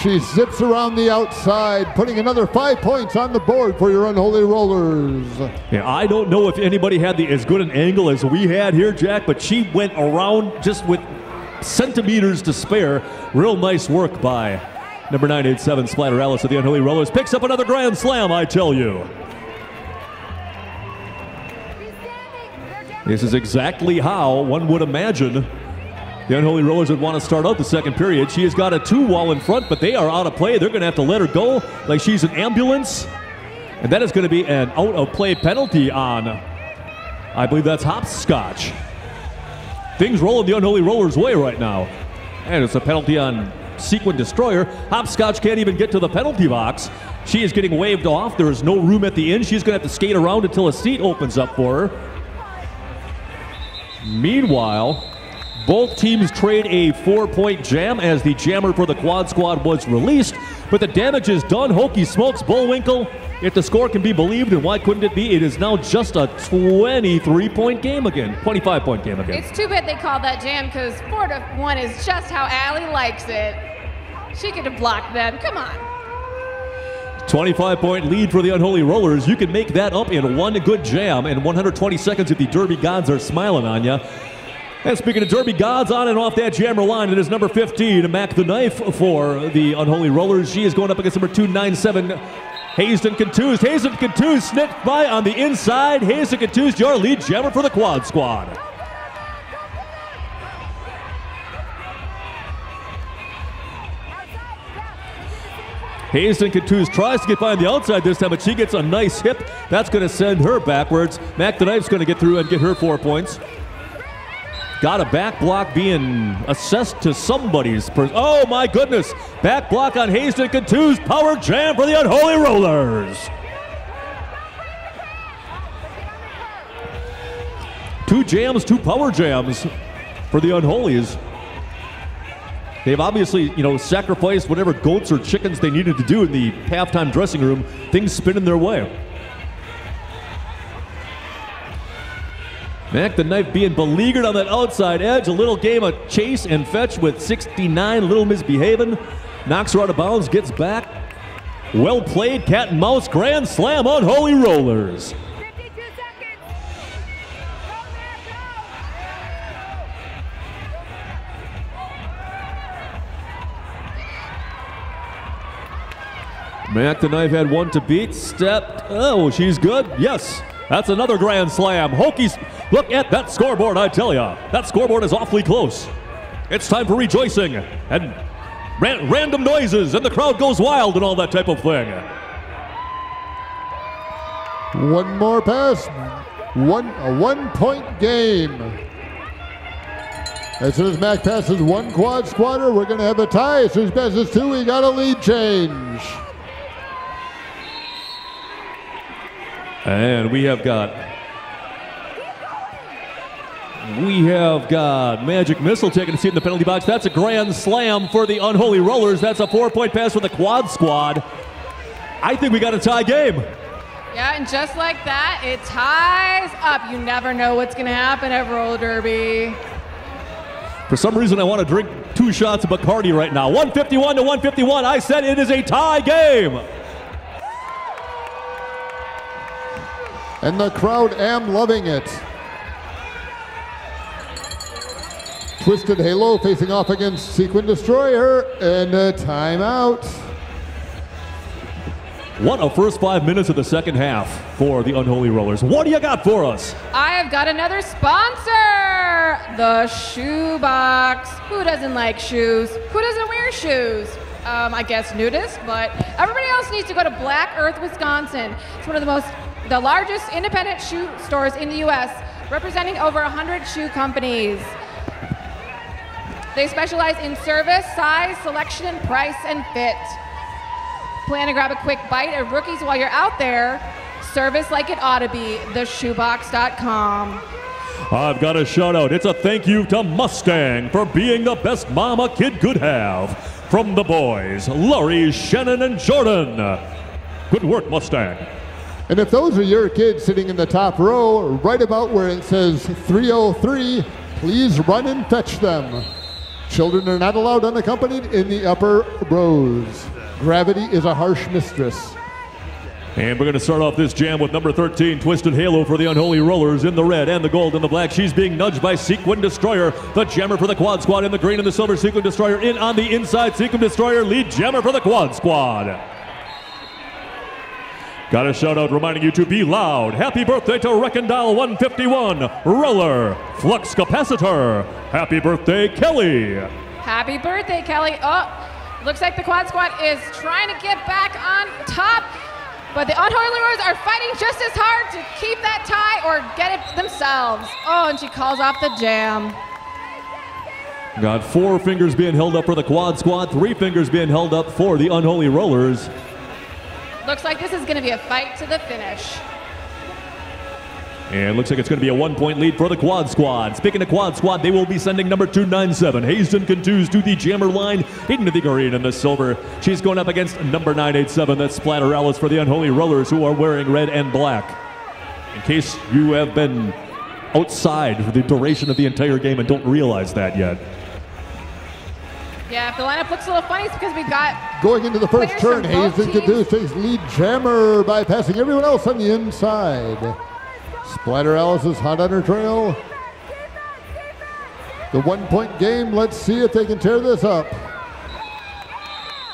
She zips around the outside, putting another 5 points on the board for your Unholy Rollers. Yeah, I don't know if anybody had as good an angle as we had here, Jack, but she went around just with centimeters to spare. Real nice work by number 987, Splatter Alice of the Unholy Rollers. Picks up another grand slam, I tell you. This is exactly how one would imagine the Unholy Rollers would want to start out the second period. She has got a 2-wall in front, but they are out of play. They're going to have to let her go like she's an ambulance. And that is going to be an out-of-play penalty on, I believe that's hopscotch. Things rolling the Unholy Rollers' way right now. And it's a penalty on Sequin Destroyer. Hopscotch can't even get to the penalty box. She is getting waved off. There is no room at the end. She's going to have to skate around until a seat opens up for her. Meanwhile, both teams trade a 4-point jam as the jammer for the Quad Squad was released, but the damage is done. Hokey smokes Bullwinkle. If the score can be believed, and why couldn't it be? It is now just a 23-point game again, 25-point game again. It's too bad they called that jam because 4-1 is just how Allie likes it. She could have blocked them. Come on. 25-point lead for the Unholy Rollers. You can make that up in one good jam in 120 seconds if the Derby gods are smiling on you. And speaking of Derby gods, on and off that jammer line, it is number 15, Mac the Knife for the Unholy Rollers. She is going up against number 297, Hazen Contused. Hazen Contused snipped by on the inside. Hazen Contused, your lead jammer for the Quad Squad. Hazen Contused tries to get by on the outside this time, but she gets a nice hip. That's going to send her backwards. Mac the Knife's going to get through and get her 4 points. Got a back block being assessed to somebody's person. Oh my goodness! Back block on Hazen Contused. Power jam for the Unholy Rollers. 2 jams, 2 power jams for the Unholies. They've obviously, sacrificed whatever goats or chickens they needed to do in the halftime dressing room. Things spinning their way. Mac the Knife being beleaguered on that outside edge. A little game of chase and fetch with 69, a little misbehaving. Knocks her out of bounds, gets back. Well played, cat and mouse, grand slam, Unholy Rollers. 52 seconds. Mac the Knife had 1 to beat, stepped. Oh, she's good. Yes, that's another grand slam. Hokies, look at that scoreboard, I tell ya. That scoreboard is awfully close. It's time for rejoicing and random noises, and the crowd goes wild and all that type of thing. One more pass. A 1-point game. As soon as Mac passes 1 quad squatter, we're going to have a tie. As soon as he passes 2, we got a lead change. And we have got Magic Missile taking a seat in the penalty box. That's a grand slam for the Unholy Rollers. That's a 4-point pass for the Quad Squad. I think we got a tie game. Yeah, and just like that, it ties up. You never know what's going to happen at roller derby. For some reason, I want to drink 2 shots of Bacardi right now. 151 to 151. I said it is a tie game. And the crowd am loving it. Twisted Halo facing off against Sequin Destroyer, and a timeout. What a first 5 minutes of the second half for the Unholy Rollers. What do you got for us? I have got another sponsor, the Shoe Box. Who doesn't like shoes? Who doesn't wear shoes? I guess nudists, but everybody else needs to go to Black Earth, Wisconsin. It's one of the largest independent shoe stores in the U.S., representing over 100 shoe companies. They specialize in service, size, selection, and price and fit. Plan to grab a quick bite of rookies while you're out there. Service like it ought to be, theshoebox.com. I've got a shout out. It's a thank you to Mustang for being the best mom a kid could have. From the boys, Laurie, Shannon, and Jordan. Good work, Mustang. And if those are your kids sitting in the top row, right about where it says 303, please run and fetch them. Children are not allowed unaccompanied in the upper rows. Gravity is a harsh mistress. And we're going to start off this jam with number 13, Twisted Halo for the Unholy Rollers in the red and the gold and the black. She's being nudged by Sequin Destroyer, the jammer for the Quad Squad in the green and the silver. Sequin Destroyer in on the inside. Sequin Destroyer, lead jammer for the Quad Squad. Got a shout out reminding you to be loud. Happy birthday to Recondile 151, Roller, Flux Capacitor. Happy birthday, Kelly. Happy birthday, Kelly. Oh, looks like the Quad Squad is trying to get back on top, but the Unholy Rollers are fighting just as hard to keep that tie or get it themselves. Oh, and she calls off the jam. Got 4 fingers being held up for the Quad Squad, 3 fingers being held up for the Unholy Rollers. Looks like this is going to be a fight to the finish. And looks like it's going to be a 1-point lead for the Quad Squad. Speaking of Quad Squad, they will be sending number 297, Hazen Contused, to the jammer line into the green and the silver. She's going up against number 987, that's Splatter Alice for the Unholy Rollers, who are wearing red and black. In case you have been outside for the duration of the entire game and don't realize that yet. Yeah, if the lineup looks a little funny, it's because we've got Going into the first players turn, from both Hazen teams. Contused takes lead jammer by passing everyone else on the inside. Splatter Alice is hot on her trail. The 1-point game, let's see if they can tear this up.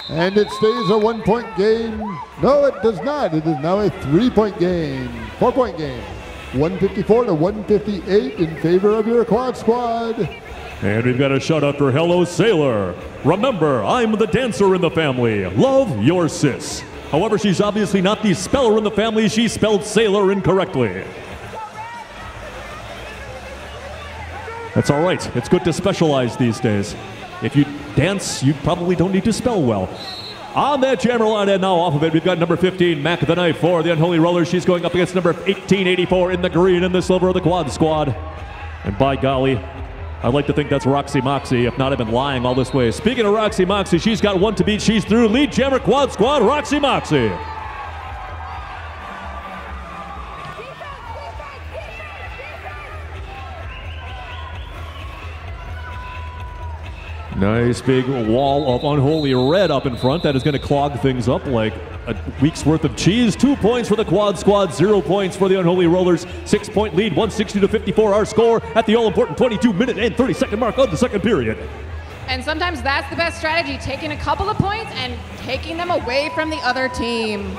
And it stays a 1-point game. No, it does not. It is now a 3-point game, 4-point game. 154 to 158 in favor of your quad squad. And we've got a shout out for Hello Sailor. Remember, I'm the dancer in the family. Love your sis. However, she's obviously not the speller in the family. She spelled sailor incorrectly. That's all right. It's good to specialize these days. If you dance, you probably don't need to spell well. On that jammer line, and now off of it, we've got number 15, Mac the Knife for the Unholy Rollers. She's going up against number 1884 in the green and the silver of the quad squad. And by golly, I'd like to think that's Roxy Moxie. If not, I've been lying all this way. Speaking of Roxy Moxie, she's got one to beat. She's through. Lead jammer quad squad, Roxy Moxie. Nice big wall of Unholy red up in front. That is going to clog things up like a week's worth of cheese. 2 points for the quad squad, 0 points for the Unholy Rollers. 6-point lead, 160 to 54 our score at the all-important 22-minute and 30-second mark of the second period. And sometimes that's the best strategy, taking a couple of points and taking them away from the other team.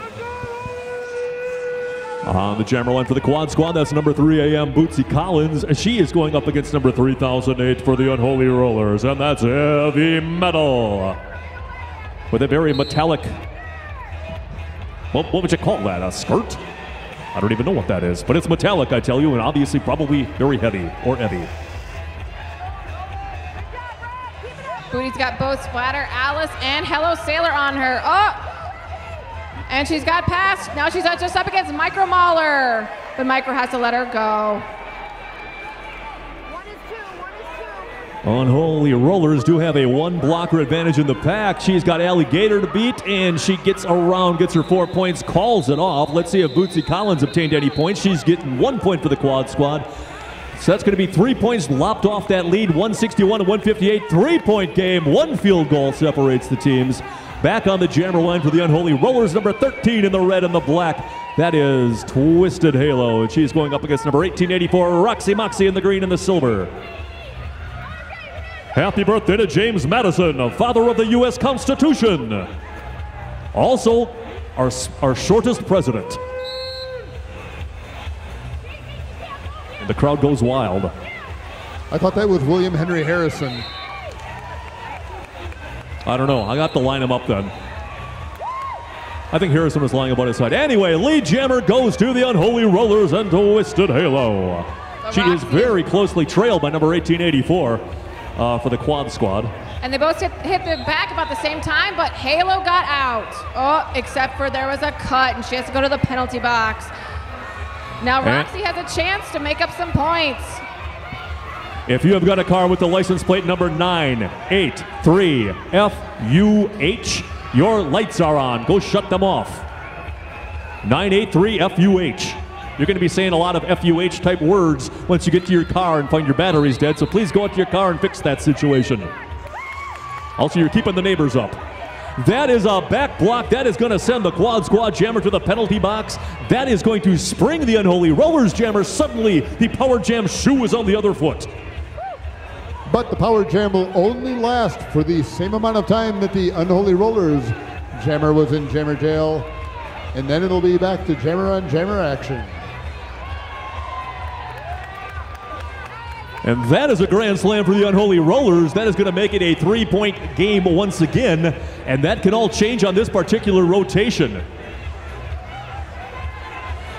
On the jammer line for the quad squad, that's number 3 AM Bootsy Collins. She is going up against number 3008 for the Unholy Rollers, and that's heavy metal. With a very metallic, what would you call that, a skirt? I don't even know what that is, but it's metallic, I tell you, and obviously probably very heavy or heavy. Booty's got both Splatter, Alice, and Hello Sailor on her. Oh! And she's got past. Now she's just up against Micro Mauler. But Micro has to let her go. Unholy Rollers do have a 1-blocker advantage in the pack. She's got Alligator to beat, and she gets around, gets her 4 points, calls it off. Let's see if Bootsy Collins obtained any points. She's getting 1 point for the quad squad. So that's going to be 3 points lopped off that lead, 161 to 158. 3-point game, 1 field goal separates the teams. Back on the jammer line for the Unholy Rollers, number 13 in the red and the black. That is Twisted Halo, and she's going up against number 1884, Roxy Moxie in the green and the silver. Happy birthday to James Madison, father of the U.S. Constitution. Also, our shortest president. And the crowd goes wild. I thought that was William Henry Harrison. I don't know. I got to line him up then. I think Harrison was lying about his side. Anyway, lead jammer goes to the Unholy Rollers and Twisted Halo. She is very closely trailed by number 1884 for the quad squad. And they both hit the back about the same time, but Halo got out. Oh, except for there was a cut, and she has to go to the penalty box. Now Roxy has a chance to make up some points. If you have got a car with the license plate number 983FUH, your lights are on. Go shut them off. 983FUH. You're going to be saying a lot of FUH type words once you get to your car and find your battery's dead, so please go out to your car and fix that situation. Also, you're keeping the neighbors up. That is a back block. That is going to send the quad squad jammer to the penalty box. That is going to spring the Unholy Rollers jammer. Suddenly, the power jam shoe is on the other foot. But the power jam will only last for the same amount of time that the Unholy Rollers jammer was in jammer jail. And then it'll be back to jammer on jammer action. And that is a grand slam for the Unholy Rollers. That is going to make it a 3-point game once again. And that can all change on this particular rotation.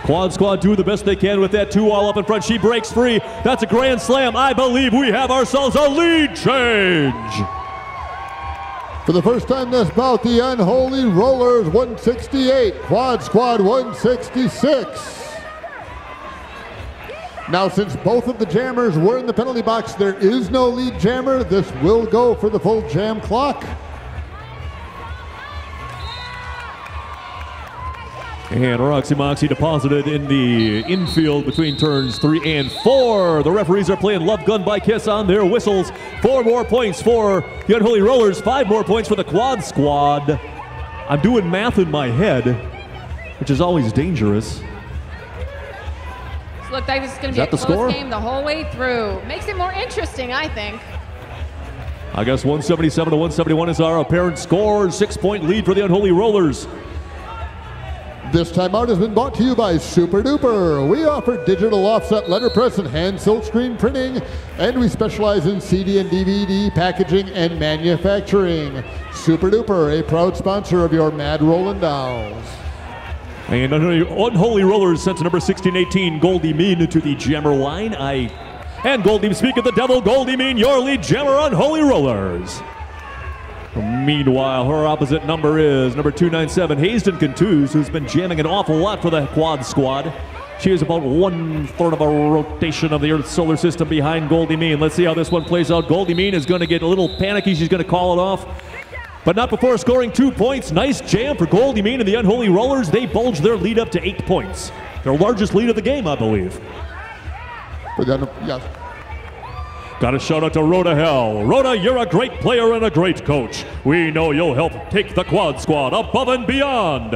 Quad squad do the best they can with that 2-all up in front. She breaks free. That's a grand slam. I believe we have ourselves a lead change. For the first time this bout, the Unholy Rollers 168, quad squad 166. Now, since both of the jammers were in the penalty box, there is no lead jammer. This will go for the full jam clock. And Roxy Moxie deposited in the infield between turns 3 and 4. The referees are playing Love Gun by Kiss on their whistles. 4 more points for the Unholy Rollers, 5 more points for the quad squad. I'm doing math in my head, which is always dangerous. This looks like this is going to be that a the close score? game the whole way through. Makes it more interesting, I think. I guess 177 to 171 is our apparent score. 6-point lead for the Unholy Rollers. This timeout has been brought to you by Super Duper. We offer digital offset letterpress and hand silkscreen printing, and we specialize in CD and DVD packaging and manufacturing. Super Duper, a proud sponsor of your Mad Rollin' Dolls. And Unholy Rollers sent to number 1618, Goldie Mean, to the jammer line. And Goldie, speak of the devil, Goldie Mean, your lead jammer, Unholy Rollers. Meanwhile, her opposite number is number 297, Hazen Cantus, who's been jamming an awful lot for the quad squad. She is about 1/3 of a rotation of the Earth's solar system behind Goldie Mean. Let's see how this one plays out. Goldie Mean is going to get a little panicky. She's going to call it off, but not before scoring 2 points. Nice jam for Goldie Mean and the Unholy Rollers. They bulge their lead up to 8 points. Their largest lead of the game, I believe. Yes. Got a shout out to Rhoda Hell. Rhoda, you're a great player and a great coach. We know you'll help take the quad squad above and beyond.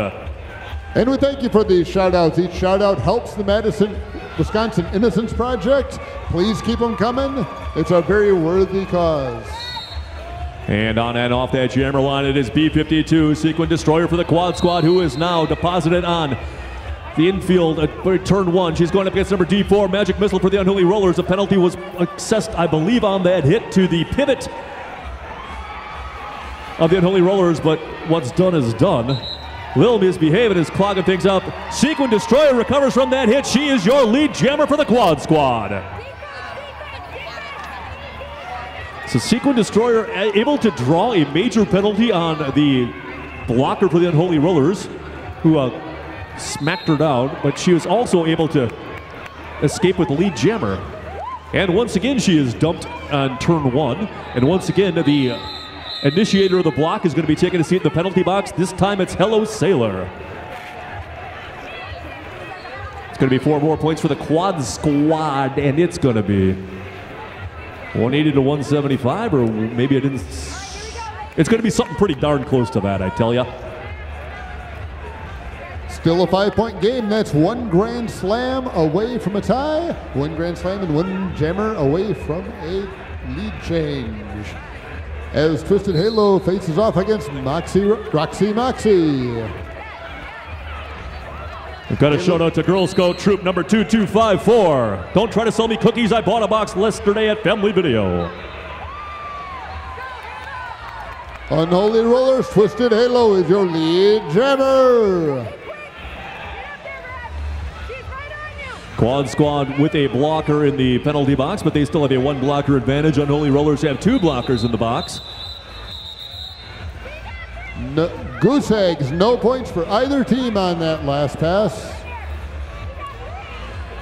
And we thank you for these shout outs. Each shout out helps the Madison, Wisconsin Innocence Project. Please keep them coming. It's a very worthy cause. And on and off that jammer line, it is B-52, Sequin Destroyer for the quad squad, who is now deposited on the infield at turn 1. She's going up against number D4, Magic Missile for the Unholy Rollers. A penalty was assessed, I believe, on that hit to the pivot of the Unholy Rollers, but what's done is done. Lil misbehaving is clogging things up. Sequin Destroyer recovers from that hit. She is your lead jammer for the quad squad. So Sequin Destroyer able to draw a major penalty on the blocker for the Unholy Rollers, who smacked her down, but she was also able to escape with the lead jammer. And once again, she is dumped on turn 1. And once again, the initiator of the block is going to be taking a seat in the penalty box. This time it's Hello Sailor. It's going to be 4 more points for the quad squad, and it's going to be 180 to 175, or maybe I didn't. It's going to be something pretty darn close to that, I tell you. Still a 5-point game. That's 1 grand slam away from a tie. 1 grand slam and 1 jammer away from a lead change. As Twisted Halo faces off against Roxy Moxie. We've got a shout out to Girl Scout Troop number 2254. Don't try to sell me cookies. I bought a box yesterday at Family Video. Unholy Rollers, Twisted Halo is your lead jammer. Quad squad with a blocker in the penalty box, but they still have a 1 blocker advantage. Unholy Rollers have 2 blockers in the box. Goose eggs, no points for either team on that last pass.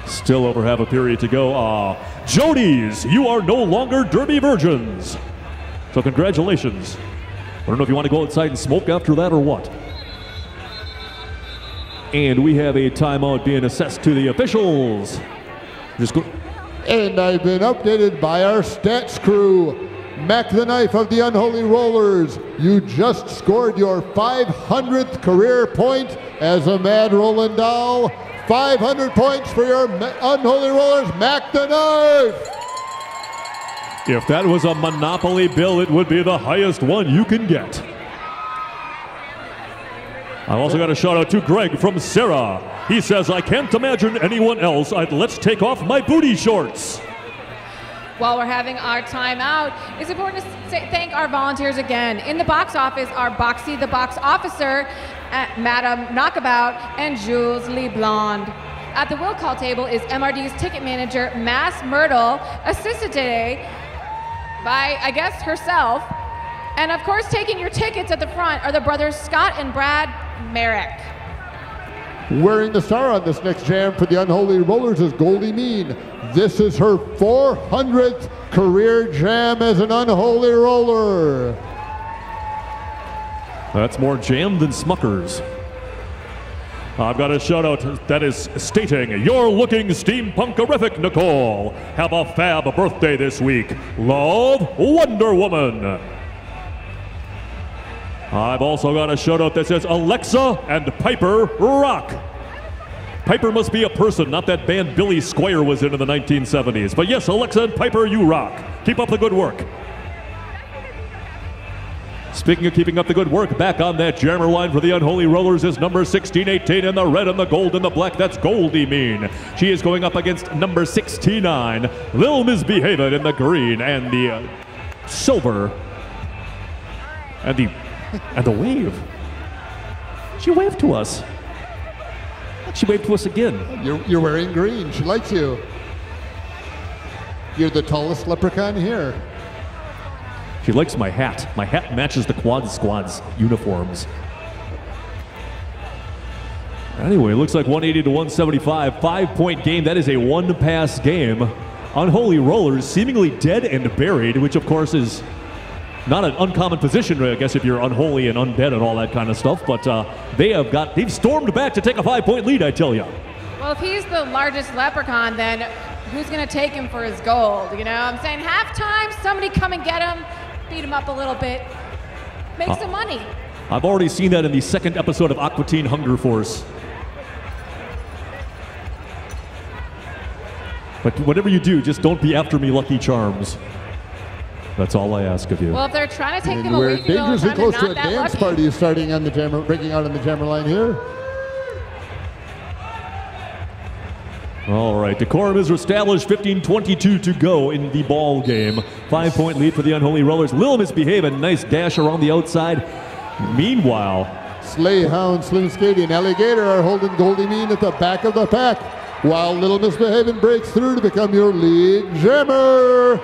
Still over half a period to go. Jodies, you are no longer Derby virgins. So congratulations. I don't know if you want to go outside and smoke after that or what. And we have a timeout being assessed to the officials. And I've been updated by our stats crew. Mac the Knife of the Unholy Rollers, you just scored your 500th career point as a Mad Rollin' Doll. 500 points for your Unholy Rollers, Mac the Knife. If that was a Monopoly bill, it would be the highest one you can get. I also got a shout out to Greg from Sarah. He says, I can't imagine anyone else. Let's take off my booty shorts. While we're having our timeout, it's important to thank our volunteers again. In the box office, our Boxy the Box Officer, Madam Knockabout, and Jules LeBlond. At the will call table is MRD's ticket manager, Mass Myrtle, assisted today by, I guess, herself. And of course, taking your tickets at the front are the brothers Scott and Brad Merrick. Wearing the star on this next jam for the Unholy Rollers is Goldie Mean. This is her 400th career jam as an Unholy Roller. That's more jam than Smuckers. I've got a shout out that is stating, you're looking steampunk-erific, Nicole. Have a fab birthday this week. Love, Wonder Woman. I've also got a shout out that says Alexa and Piper rock. Piper must be a person, not that band Billy Squire was in the 1970s. But yes, Alexa and Piper, you rock. Keep up the good work. Speaking of keeping up the good work, back on that jammer line for the Unholy Rollers is number 1618 in the red and the gold and the black. That's Goldie Mean. She is going up against number 69, Lil Misbehavin' in the green and the silver and the wave. She waved to us. She waved to us again. You're wearing green. She likes you. You're the tallest leprechaun here. She likes my hat. My hat matches the Quad Squad's uniforms. Anyway, looks like 180 to 175. 5-point game. That is a one-pass game. Unholy Rollers seemingly dead and buried, which of course is not an uncommon position, I guess, if you're unholy and undead and all that kind of stuff. But they've stormed back to take a 5-point lead, I tell you. Well, if he's the largest leprechaun, then who's going to take him for his gold? You know, I'm saying halftime, somebody come and get him, beat him up a little bit, make some money. I've already seen that in the second episode of Aqua Teen Hunger Force. But whatever you do, just don't be after me, Lucky Charms. That's all I ask of you. Well, if they're trying to take And him we're away from you all the dangerously time, close they're to a not that dance lucky. party starting on the jammer, breaking out on the jammer line here. All right, decorum is established. 15:22 to go in the ball game. 5-point lead for the Unholy Rollers. Lil Misbehavin', nice dash around the outside. Meanwhile, Slayhound, Slim Skady, and Alligator are holding Goldie Mean at the back of the pack, while Little Misbehavin' breaks through to become your lead jammer.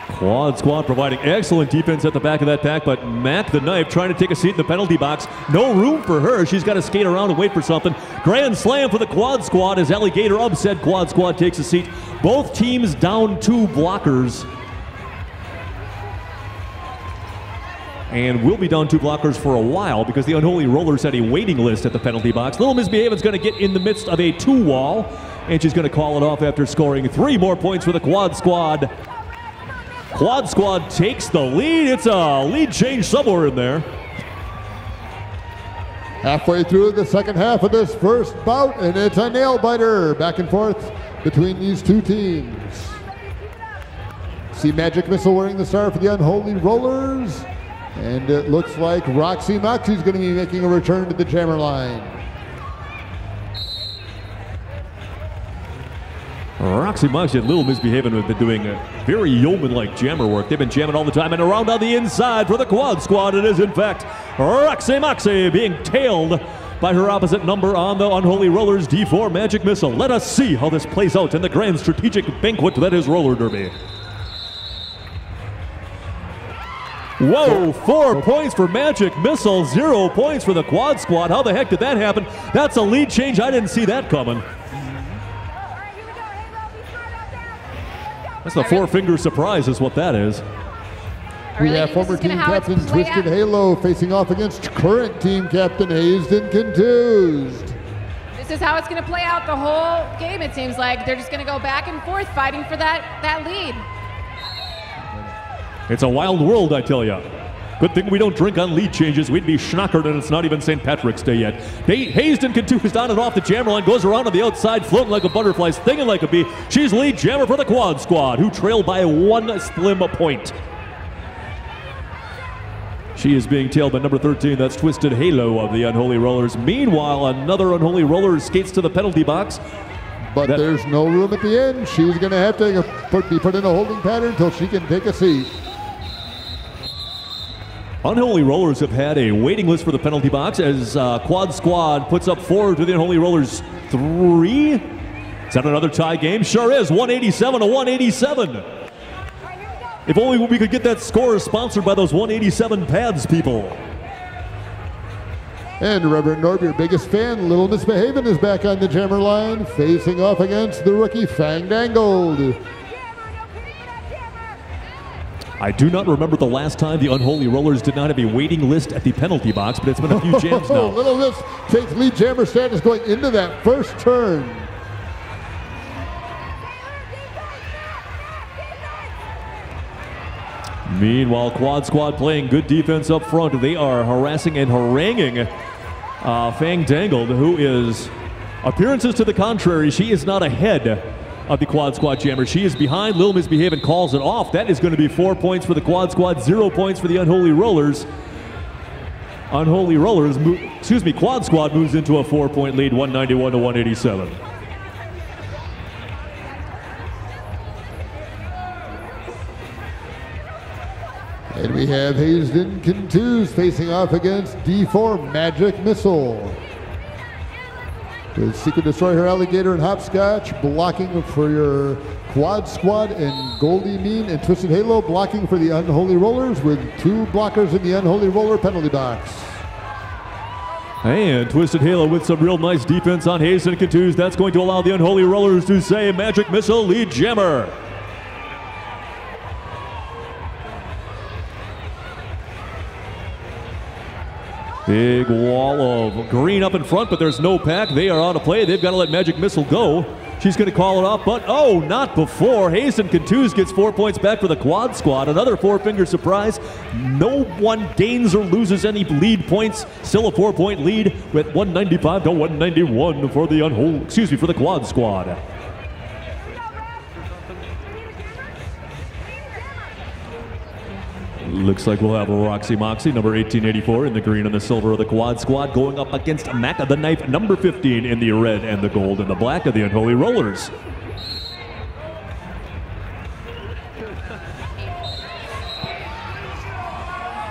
Quad Squad providing excellent defense at the back of that pack, but Mac the Knife trying to take a seat in the penalty box. No room for her. She's got to skate around and wait for something. Grand Slam for the Quad Squad as Alligator upset. Quad Squad takes a seat. Both teams down 2 blockers. And will be down 2 blockers for a while because the Unholy Rollers had a waiting list at the penalty box. Little Misbehavin's going to get in the midst of a 2-wall, and she's going to call it off after scoring 3 more points for the Quad Squad. Quad Squad takes the lead. It's a lead change somewhere in there. Halfway through the second half of this first bout, and it's a nail-biter back and forth between these two teams. See Magic Missile wearing the star for the Unholy Rollers, and it looks like Roxy Moxie's going to be making a return to the jammer line. Roxy Moxie and Little Misbehavin' have been doing very yeoman-like jammer work. They've been jamming all the time, and around on the inside for the Quad Squad. It is, in fact, Roxy Moxie being tailed by her opposite number on the Unholy Rollers D4 Magic Missile. Let us see how this plays out in the grand strategic banquet that is roller derby. Whoa, 4 points for Magic Missile, 0 points for the Quad Squad. How the heck did that happen? That's a lead change. I didn't see that coming. That's the 4-finger surprise is what that is. We have former team captain Twisted Halo facing off against current team captain Hazed and Contused. This is how it's going to play out the whole game, it seems like. They're just going to go back and forth fighting for that lead. It's a wild world, I tell you. Good thing we don't drink on lead changes. We'd be schnockered, and it's not even St. Patrick's Day yet. Hazed and Contused on and off the jammer line, goes around on the outside, floating like a butterfly, stinging like a bee. She's lead jammer for the Quad Squad, who trail by 1 slim point. She is being tailed by number 13. That's Twisted Halo of the Unholy Rollers. Meanwhile, another Unholy Roller skates to the penalty box. But there's no room at the end. She's going to have to be put in a holding pattern until she can take a seat. Unholy Rollers have had a waiting list for the penalty box as Quad Squad puts up 4 to the Unholy Rollers 3. Is that another tie game? Sure is. 187 to 187. If only we could get that score sponsored by those 187 pads, people. And Reverend Norb, your biggest fan, Little Misbehavin', is back on the jammer line, facing off against the rookie Fang Dangled. I do not remember the last time the Unholy Rollers did not have a waiting list at the penalty box, but it's been a few jams now. Little Miss takes lead jammer status going into that first turn. Meanwhile, Quad Squad playing good defense up front. They are harassing and haranguing Fang Dangled, who is Appearances to the contrary, she is not ahead of the Quad Squad Jammer. She is behind. Lil Misbehave and calls it off. That is going to be 4 points for the Quad Squad, 0 points for the Unholy Rollers. Quad Squad moves into a 4-point lead, 191 to 187. And we have Hazen Contus facing off against D4 Magic Missile. With Secret Destroyer, Alligator, and Hopscotch blocking for your Quad Squad, and Goldie Mean and Twisted Halo blocking for the Unholy Rollers, with 2 blockers in the Unholy Roller penalty box. And Twisted Halo with some real nice defense on Hazen Contus. That's going to allow the Unholy Rollers to say Magic Missile lead Jammer. Big wall of green up in front, but there's no pack. They are out of play. They've got to let Magic Missile go. She's going to call it off, but oh, not before. Hazen Contus gets 4 points back for the Quad Squad. Another 4-finger surprise. No one gains or loses any lead points. Still a 4-point lead with 195 to 191 for the for the Quad Squad. Looks like we'll have Roxy Moxie, number 1884, in the green and the silver of the Quad Squad, going up against Mac of the Knife, number 15, in the red and the gold and the black of the Unholy Rollers.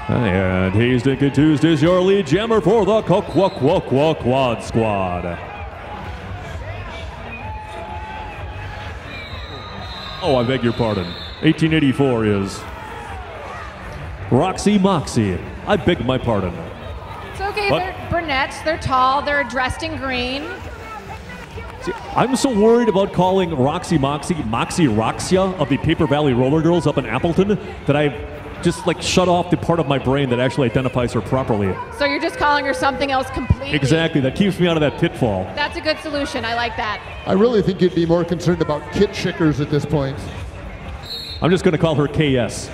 And Hazen Contus is your lead jammer for the Quad Squad. Oh, I beg your pardon. 1884 is Roxy Moxie. I beg my pardon. It's okay, they're brunettes, they're tall, they're dressed in green. See, I'm so worried about calling Roxy Moxie Roxia of the Paper Valley Roller Girls up in Appleton that I've just shut off the part of my brain that actually identifies her properly. So you're just calling her something else completely. Exactly, that keeps me out of that pitfall. That's a good solution, I like that. I really think you'd be more concerned about Kit Schickers at this point. I'm just going to call her KS.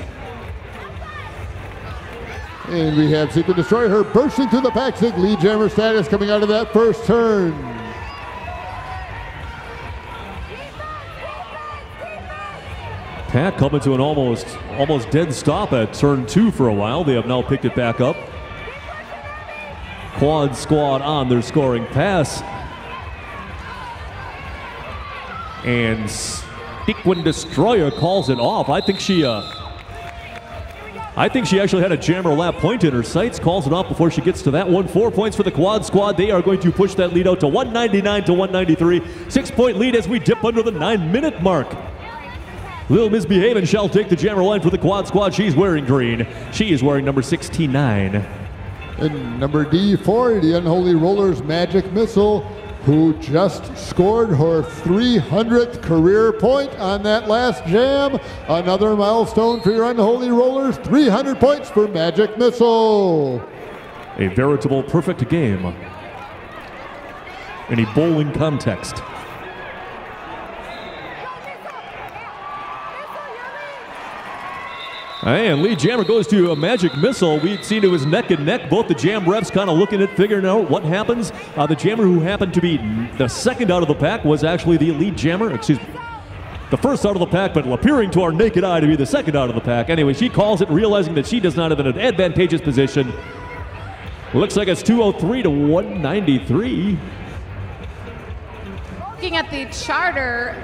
And we have Secret Destroyer, her bursting through the pack, sig lead jammer status coming out of that first turn. Pack coming to an almost dead stop at turn 2 for a while. They have now picked it back up. Quad Squad on their scoring pass. And Secret Destroyer calls it off. I think she actually had a jammer lap point in her sights, calls it off before she gets to that one. 4 points for the Quad Squad. They are going to push that lead out to 199 to 193. 6-point lead as we dip under the 9-minute mark. Lil Misbehave shall take the jammer line for the Quad Squad. She's wearing green. She is wearing number 69. And number D4, the Unholy Rollers Magic Missile, who just scored her 300th career point on that last jam. Another milestone for your Unholy Rollers, 300 points for Magic Missile. A veritable perfect game in a bowling context. And lead jammer goes to a Magic Missile. We'd seen it was neck and neck. Both the jam reps kind of looking at figuring out what happens. The jammer who happened to be the second out of the pack was actually the lead jammer. Excuse me. The first out of the pack, but appearing to our naked eye to be the second out of the pack. Anyway, she calls it, realizing that she does not have an advantageous position. Looks like it's 203 to 193. Looking at the charter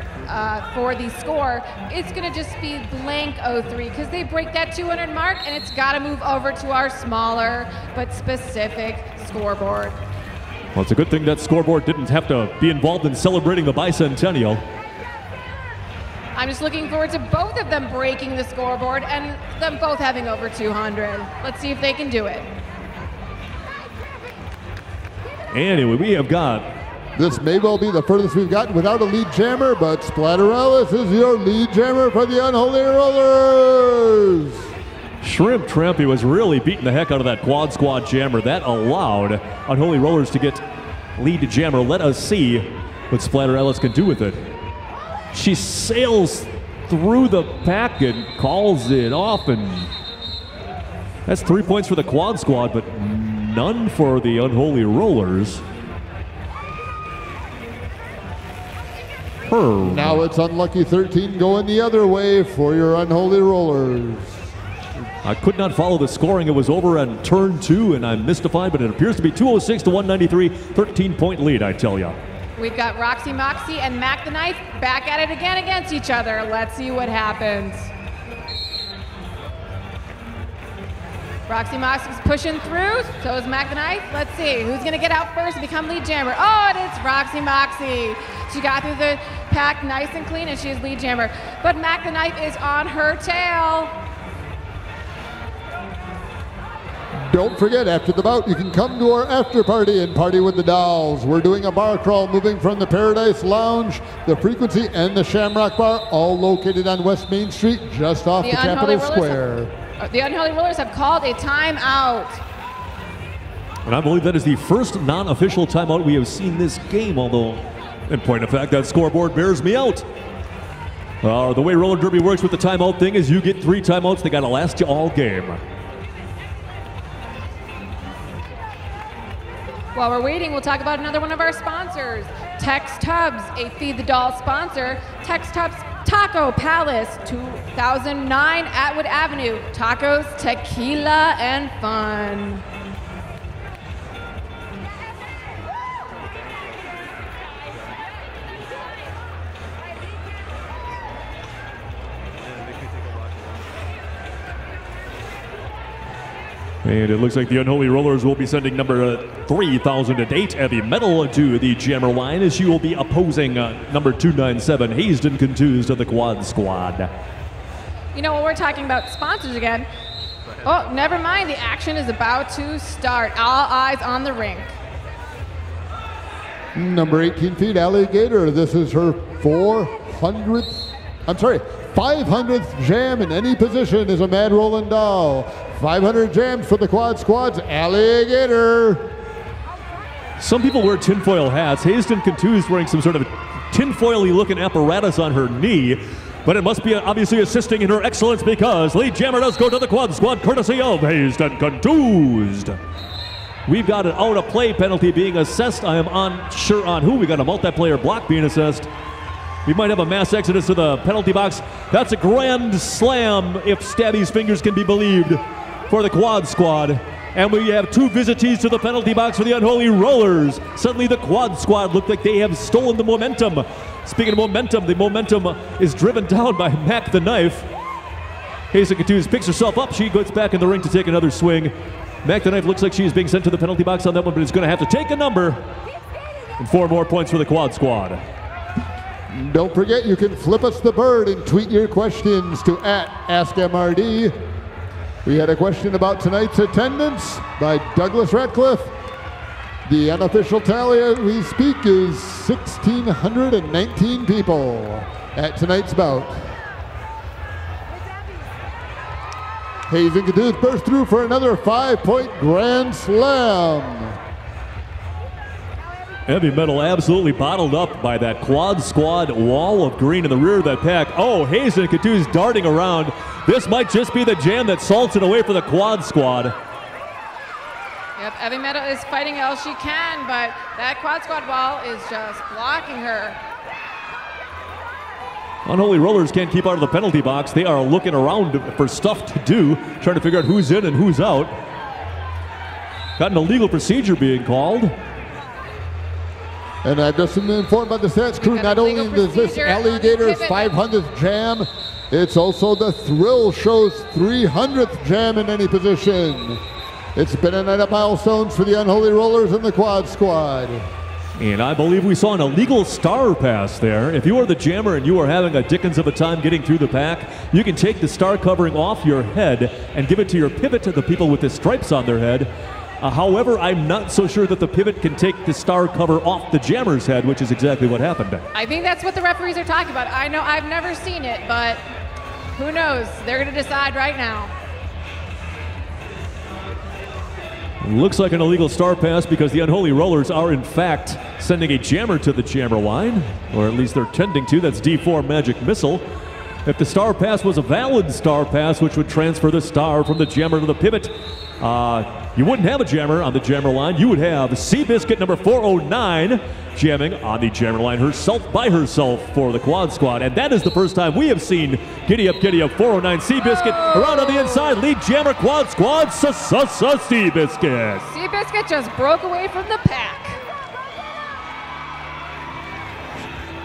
for the score, it's going to just be blank 03 because they break that 200 mark and it's got to move over to our smaller but specific scoreboard. Well, it's a good thing that scoreboard didn't have to be involved in celebrating the bicentennial. I'm just looking forward to both of them breaking the scoreboard and them both having over 200. Let's see if they can do it. Anyway, we have got... This may well be the furthest we've gotten without a lead jammer, but Splatterellis is your lead jammer for the Unholy Rollers. Shrimp Trampy was really beating the heck out of that Quad Squad jammer. That allowed Unholy Rollers to get lead jammer. Let us see what Splatterellis can do with it. She sails through the pack and calls it off, and that's 3 points for the Quad Squad, but none for the Unholy Rollers. firm. Now it's unlucky 13 going the other way for your Unholy Rollers. I could not follow the scoring. It was over on turn 2, and I'm mystified, but it appears to be 206 to 193, 13-point lead, I tell you. We've got Roxy Moxie and Mac the Knife back at it again against each other. Let's see what happens. Roxy Moxie's pushing through, so is Mac the Knife. Let's see, who's gonna get out first and become lead jammer? Oh, and it's Roxy Moxie. She got through the pack nice and clean, and she's lead jammer. But Mac the Knife is on her tail. Don't forget, after the bout, you can come to our after party and party with the dolls. We're doing a bar crawl moving from the Paradise Lounge, the Frequency, and the Shamrock Bar, all located on West Main Street, just off the Capitol Square. The Unholy Rollers have called a timeout. And I believe that is the first non-official timeout we have seen this game, although, in point of fact, that scoreboard bears me out. The way roller derby works with the timeout thing is you get 3 timeouts, they gotta last you all game. While we're waiting, we'll talk about another one of our sponsors, Tex Tubbs, a Feed the Doll sponsor. Tex Tubbs Taco Palace, 2009 Atwood Avenue. Tacos, tequila, and fun. And it looks like the Unholy Rollers will be sending number 3008 Heavy Metal to the jammer line, as she will be opposing number 297 Hazen Contused of the Quad Squad. You know, when we're talking about sponsors again, oh, never mind, the action is about to start. All eyes on the rink. Number 18 feet, Alligator. This is her 500th jam in any position is a Mad Rollin' doll. 500 jams for the Quad Squad's Alligator. Some people wear tinfoil hats. Hazen Contused wearing some sort of tinfoil-y looking apparatus on her knee, but it must be obviously assisting in her excellence, because lead jammer does go to the Quad Squad courtesy of Hazen Contused. We've got an out of play penalty being assessed. I am unsure on who. We got a multiplayer block being assessed. We might have a mass exodus to the penalty box. That's a grand slam, if Stabby's fingers can be believed, for the Quad Squad. And we have 2 visitees to the penalty box for the Unholy Rollers. Suddenly the Quad Squad look like they have stolen the momentum. Speaking of momentum, the momentum is driven down by Mac the Knife. Hazen Contused picks herself up. She goes back in the ring to take another swing. Mac the Knife looks like she is being sent to the penalty box on that one, but is going to have to take a number. And 4 more points for the Quad Squad. Don't forget, you can flip us the bird and tweet your questions to @AskMRD. We had a question about tonight's attendance by Douglas Ratcliffe. The unofficial tally as we speak is 1,619 people at tonight's bout. Hazen Contused burst through for another 5-point grand slam. Heavy Metal absolutely bottled up by that Quad Squad wall of green in the rear of that pack. Oh, Hazen Contused darting around. This might just be the jam that salts it away for the Quad Squad. Yep, Heavy Metal is fighting all she can, but that Quad Squad wall is just blocking her. Unholy Rollers can't keep out of the penalty box. They are looking around for stuff to do, trying to figure out who's in and who's out. Got an illegal procedure being called. And I've just been informed by the stats crew, not only is this Alligator's 500th jam, it's also the Thrill Show's 300th jam in any position. It's been a night of milestones for the Unholy Rollers and the Quad Squad. And I believe we saw an illegal star pass there. If you are the jammer and you are having a dickens of a time getting through the pack, you can take the star covering off your head and give it to your pivot, to the people with the stripes on their head. However, I'm not so sure that the pivot can take the star cover off the jammer's head, which is exactly what happened. I think that's what the referees are talking about. I know I've never seen it, but who knows? They're going to decide right now. Looks like an illegal star pass, because the Unholy Rollers are in fact sending a jammer to the jammer line, or at least they're tending to. That's D4 Magic Missile. If the star pass was a valid star pass, which would transfer the star from the jammer to the pivot, You wouldn't have a jammer on the jammer line. You would have Seabiscuit number 409 jamming on the jammer line herself by herself for the quad squad. And that is the first time we have seen Giddy Up 409 Seabiscuit around on the inside. Lead jammer quad squad, Seabiscuit. Seabiscuit just broke away from the pack.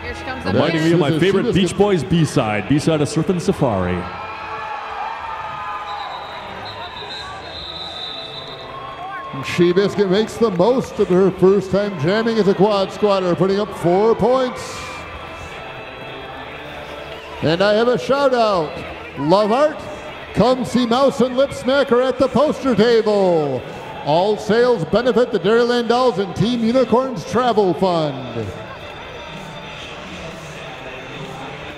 Here she comes up. Reminding me of my favorite Beach Boys B-side of Surfin' Safari. Seabiscuit makes the most of her first time jamming as a quad squatter, putting up 4 points. And I have a shout out. Love art? Come see Mouse and Lip Smacker at the poster table. All sales benefit the Dairyland Dolls and Team Unicorns Travel Fund.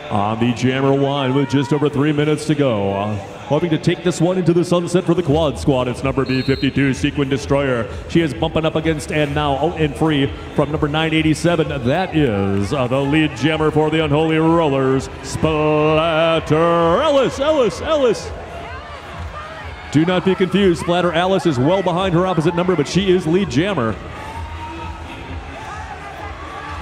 On the jammer line with just over 3 minutes to go. Hoping to take this one into the sunset for the quad squad. It's number B52, Sequin Destroyer. She is bumping up against and now out and free from number 987. That is the lead jammer for the Unholy Rollers, Splatter Alice. Do not be confused. Splatter Alice is well behind her opposite number, but she is lead jammer.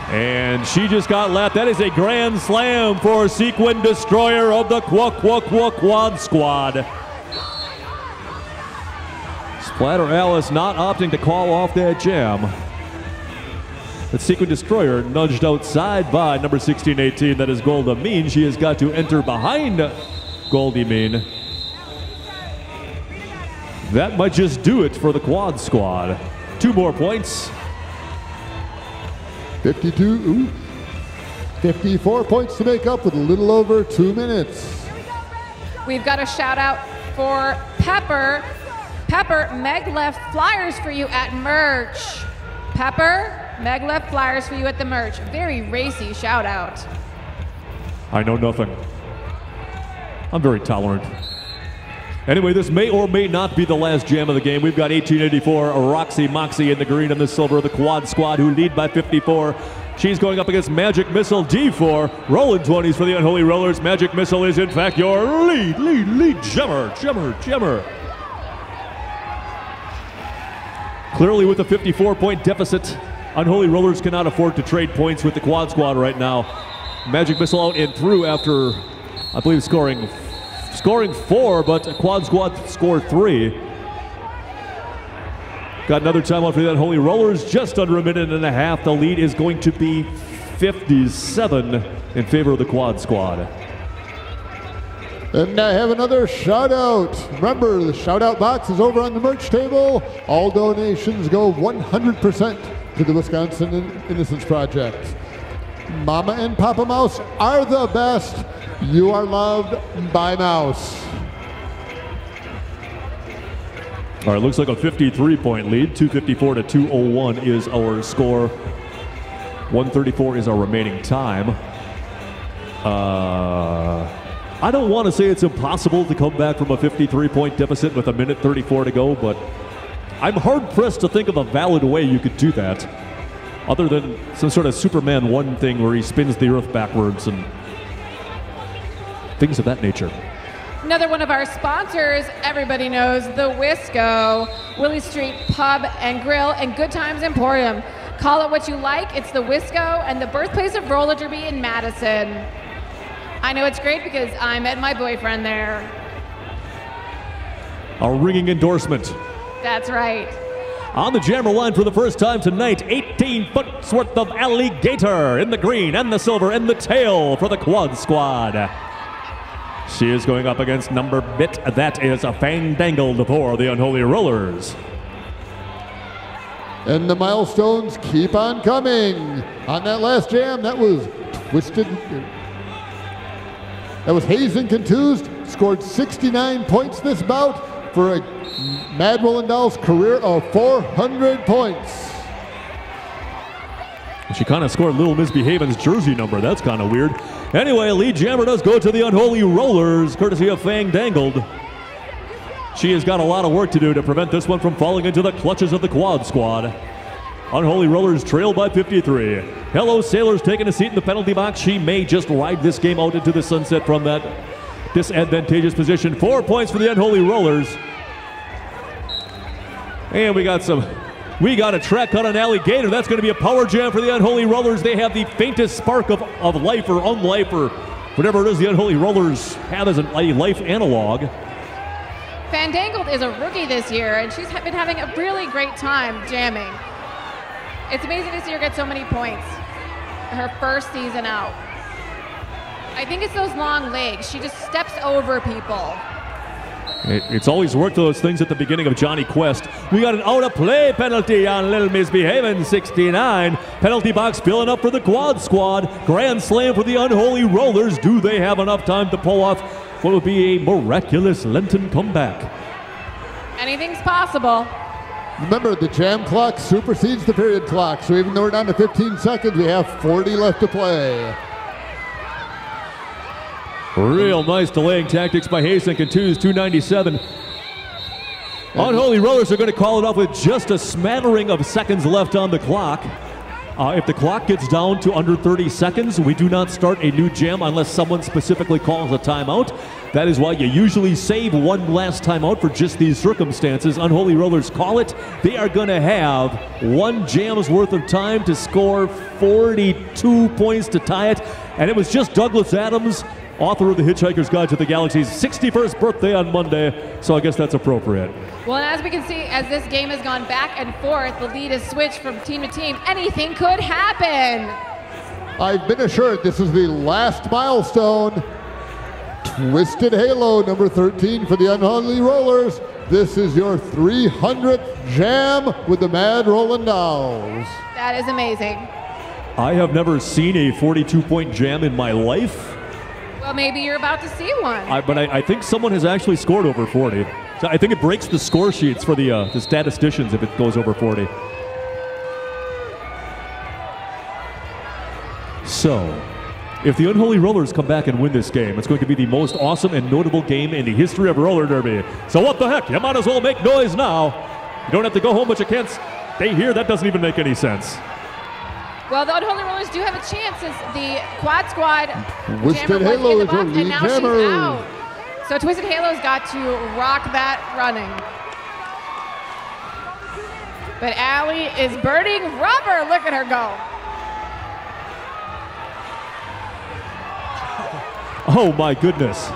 And she just got lapped. That is a grand slam for Sequin Destroyer of the Quad Squad. Splatter Alice not opting to call off that jam. But Sequin Destroyer nudged outside by number 1618. That is Golda Mean. She has got to enter behind Goldie Mean. That might just do it for the Quad Squad. 2 more points. 54 points to make up with a little over 2 minutes. We've got a shout out for Pepper. Pepper, Meg left flyers for you at merch. Pepper, Meg left flyers for you at the merch. Very racy shout out. I know nothing. I'm very tolerant. Anyway, this may or may not be the last jam of the game. We've got 1884, Roxy Moxie in the green and the silver of the Quad Squad, who lead by 54. She's going up against Magic Missile D4. Rollin 20s for the Unholy Rollers. Magic Missile is, in fact, your lead jammer. Clearly, with a 54-point deficit, Unholy Rollers cannot afford to trade points with the Quad Squad right now. Magic Missile out and through after, I believe, scoring 4, but Quad Squad scored 3. Got another timeout for the Unholy Rollers, just under a minute and a half. The lead is going to be 57 in favor of the Quad Squad. And I have another shout out. Remember, the shout out box is over on the merch table. All donations go 100% to the Wisconsin Innocence Project. Mama and Papa Mouse are the best. You are loved by Mouse. All right, looks like a 53-point lead. 254 to 201 is our score. 134 is our remaining time. I don't want to say it's impossible to come back from a 53-point deficit with 1:34 to go, but I'm hard-pressed to think of a valid way you could do that, other than some sort of Superman 1 thing where he spins the earth backwards and things of that nature. Another one of our sponsors, everybody knows, the Wisco, Willie Street Pub and Grill and Good Times Emporium. Call it what you like, it's the Wisco and the birthplace of roller derby in Madison. I know it's great because I met my boyfriend there. A ringing endorsement. That's right. On the jammer line for the first time tonight, 18 foot worth of alligator in the green and the silver and the tail for the Quad Squad. She is going up against number bit. That is a Fandangled for the Unholy Rollers. And the milestones keep on coming. On that last jam, that was Twisted. That was Hazen Contused. Scored 69 points this bout for a Mad Rollin' Dolls career of 400 points. She kind of scored Little Miss Behaven's jersey number. That's kind of weird. Anyway, lead jammer does go to the Unholy Rollers, courtesy of Fandangled. She has got a lot of work to do to prevent this one from falling into the clutches of the Quad Squad. Unholy Rollers trail by 53. Hello Sailors taking a seat in the penalty box. She may just ride this game out into the sunset from that disadvantageous position. 4 points for the Unholy Rollers. And we got a track cut on Alligator. That's going to be a power jam for the Unholy Rollers. They have the faintest spark of life or unlife or whatever it is the Unholy Rollers have as a life analog. Fandangled is a rookie this year, and she's been having a really great time jamming. It's amazing to see her get so many points her first season out. I think it's those long legs. She just steps over people. It's always worked those things at the beginning of Johnny Quest. We got an out-of-play penalty on Little Misbehavin' 69. Penalty box filling up for the Quad Squad. Grand slam for the Unholy Rollers. Do they have enough time to pull off what will be a miraculous Lenten comeback? Anything's possible. Remember, the jam clock supersedes the period clock, so even though we're down to 15 seconds, we have 40 left to play. Real nice delaying tactics by Hasek and 297. Unholy Rollers are going to call it off with just a smattering of seconds left on the clock. If the clock gets down to under 30 seconds, we do not start a new jam unless someone specifically calls a timeout. That is why you usually save one last timeout for just these circumstances. Unholy Rollers call it. They are going to have one jam's worth of time to score 42 points to tie it. And it was just Douglas Adams, author of The Hitchhiker's Guide to the Galaxy's 61st birthday on Monday, so I guess that's appropriate. Well, and as we can see, as this game has gone back and forth, the lead has switched from team to team. Anything could happen. I've been assured this is the last milestone. Twisted Halo, number 13 for the Unholy Rollers. This is your 300th jam with the Mad Rollin' Dolls. That is amazing. I have never seen a 42-point jam in my life. Well, maybe you're about to see one. But I think someone has actually scored over 40. So I think it breaks the score sheets for the statisticians if it goes over 40. So, if the Unholy Rollers come back and win this game, it's going to be the most awesome and notable game in the history of roller derby. So what the heck? You might as well make noise now. You don't have to go home, but you can't stay here. That doesn't even make any sense. Well, the Unholy Rollers do have a chance as the Quad Squad Twisted Halo is your lead now jammer. she's out. So Twisted Halo's got to rock that running. But Allie is burning rubber. Look at her go. Oh my goodness.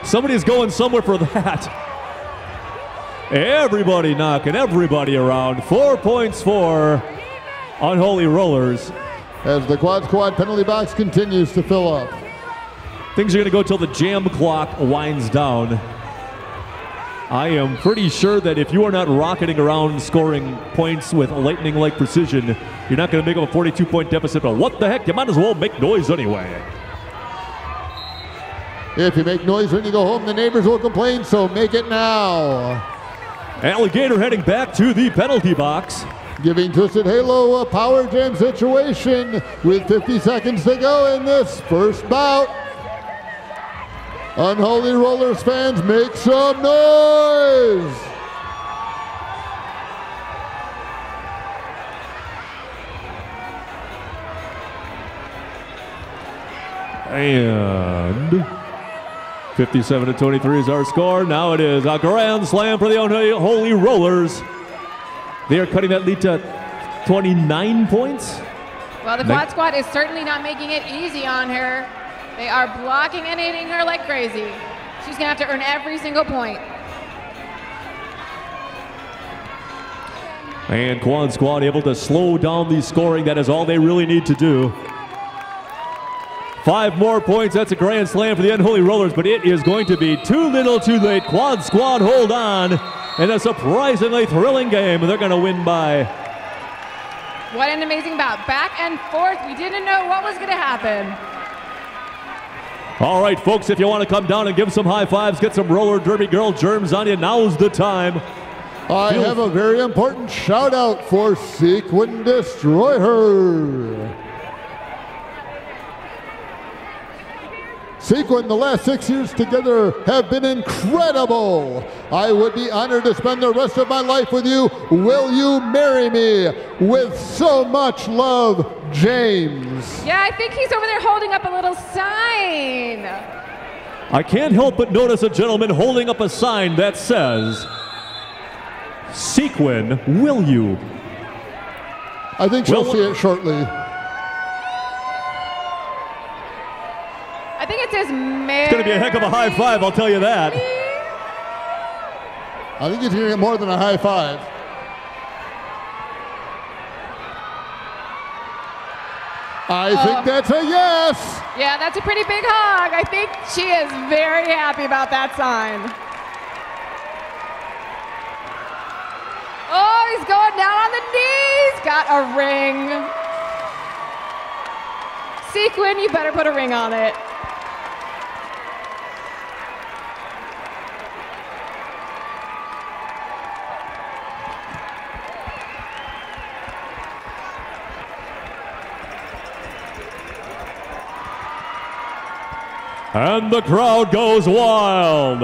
Somebody's going somewhere for that. Everybody knocking everybody around. 4 points for Unholy Rollers. As the Quad Squad penalty box continues to fill up. Things are going to go till the jam clock winds down. I am pretty sure that if you are not rocketing around scoring points with lightning-like precision, you're not going to make up a 42-point deficit, but what the heck, you might as well make noise anyway. If you make noise when you go home, the neighbors will complain, so make it now. Alligator heading back to the penalty box. Giving Twisted Halo a power jam situation with 50 seconds to go in this first bout. Unholy Rollers fans, make some noise! And 57-23 is our score. Now it is a grand slam for the Unholy Rollers. They are cutting that lead to 29 points. Well, the Quad Squad is certainly not making it easy on her. They are blocking and hitting her like crazy. She's going to have to earn every single point. And Quad Squad able to slow down the scoring. That is all they really need to do. 5 more points. That's a grand slam for the Unholy Rollers, but it is going to be too little too late. Quad Squad hold on in a surprisingly thrilling game. They're going to win by. What an amazing bout. Back and forth. We didn't know what was going to happen. All right, folks, if you want to come down and give some high fives, get some roller derby girl germs on you, now's the time. I have a very important shout out for Sequin Destroy Her. Sequin, the last 6 years together have been incredible. I would be honored to spend the rest of my life with you. Will you marry me? With so much love, James. Yeah, I think he's over there holding up a little sign. I can't help but notice a gentleman holding up a sign that says, Sequin, will you? I think she'll see it shortly. I think it says Mary. It's going to be a heck of a high five, I'll tell you that. I think he's going to get more than a high five. I think that's a yes. Yeah, that's a pretty big hug. I think she is very happy about that sign. Oh, he's going down on the knees. Got a ring. Sequin, you better put a ring on it. And the crowd goes wild.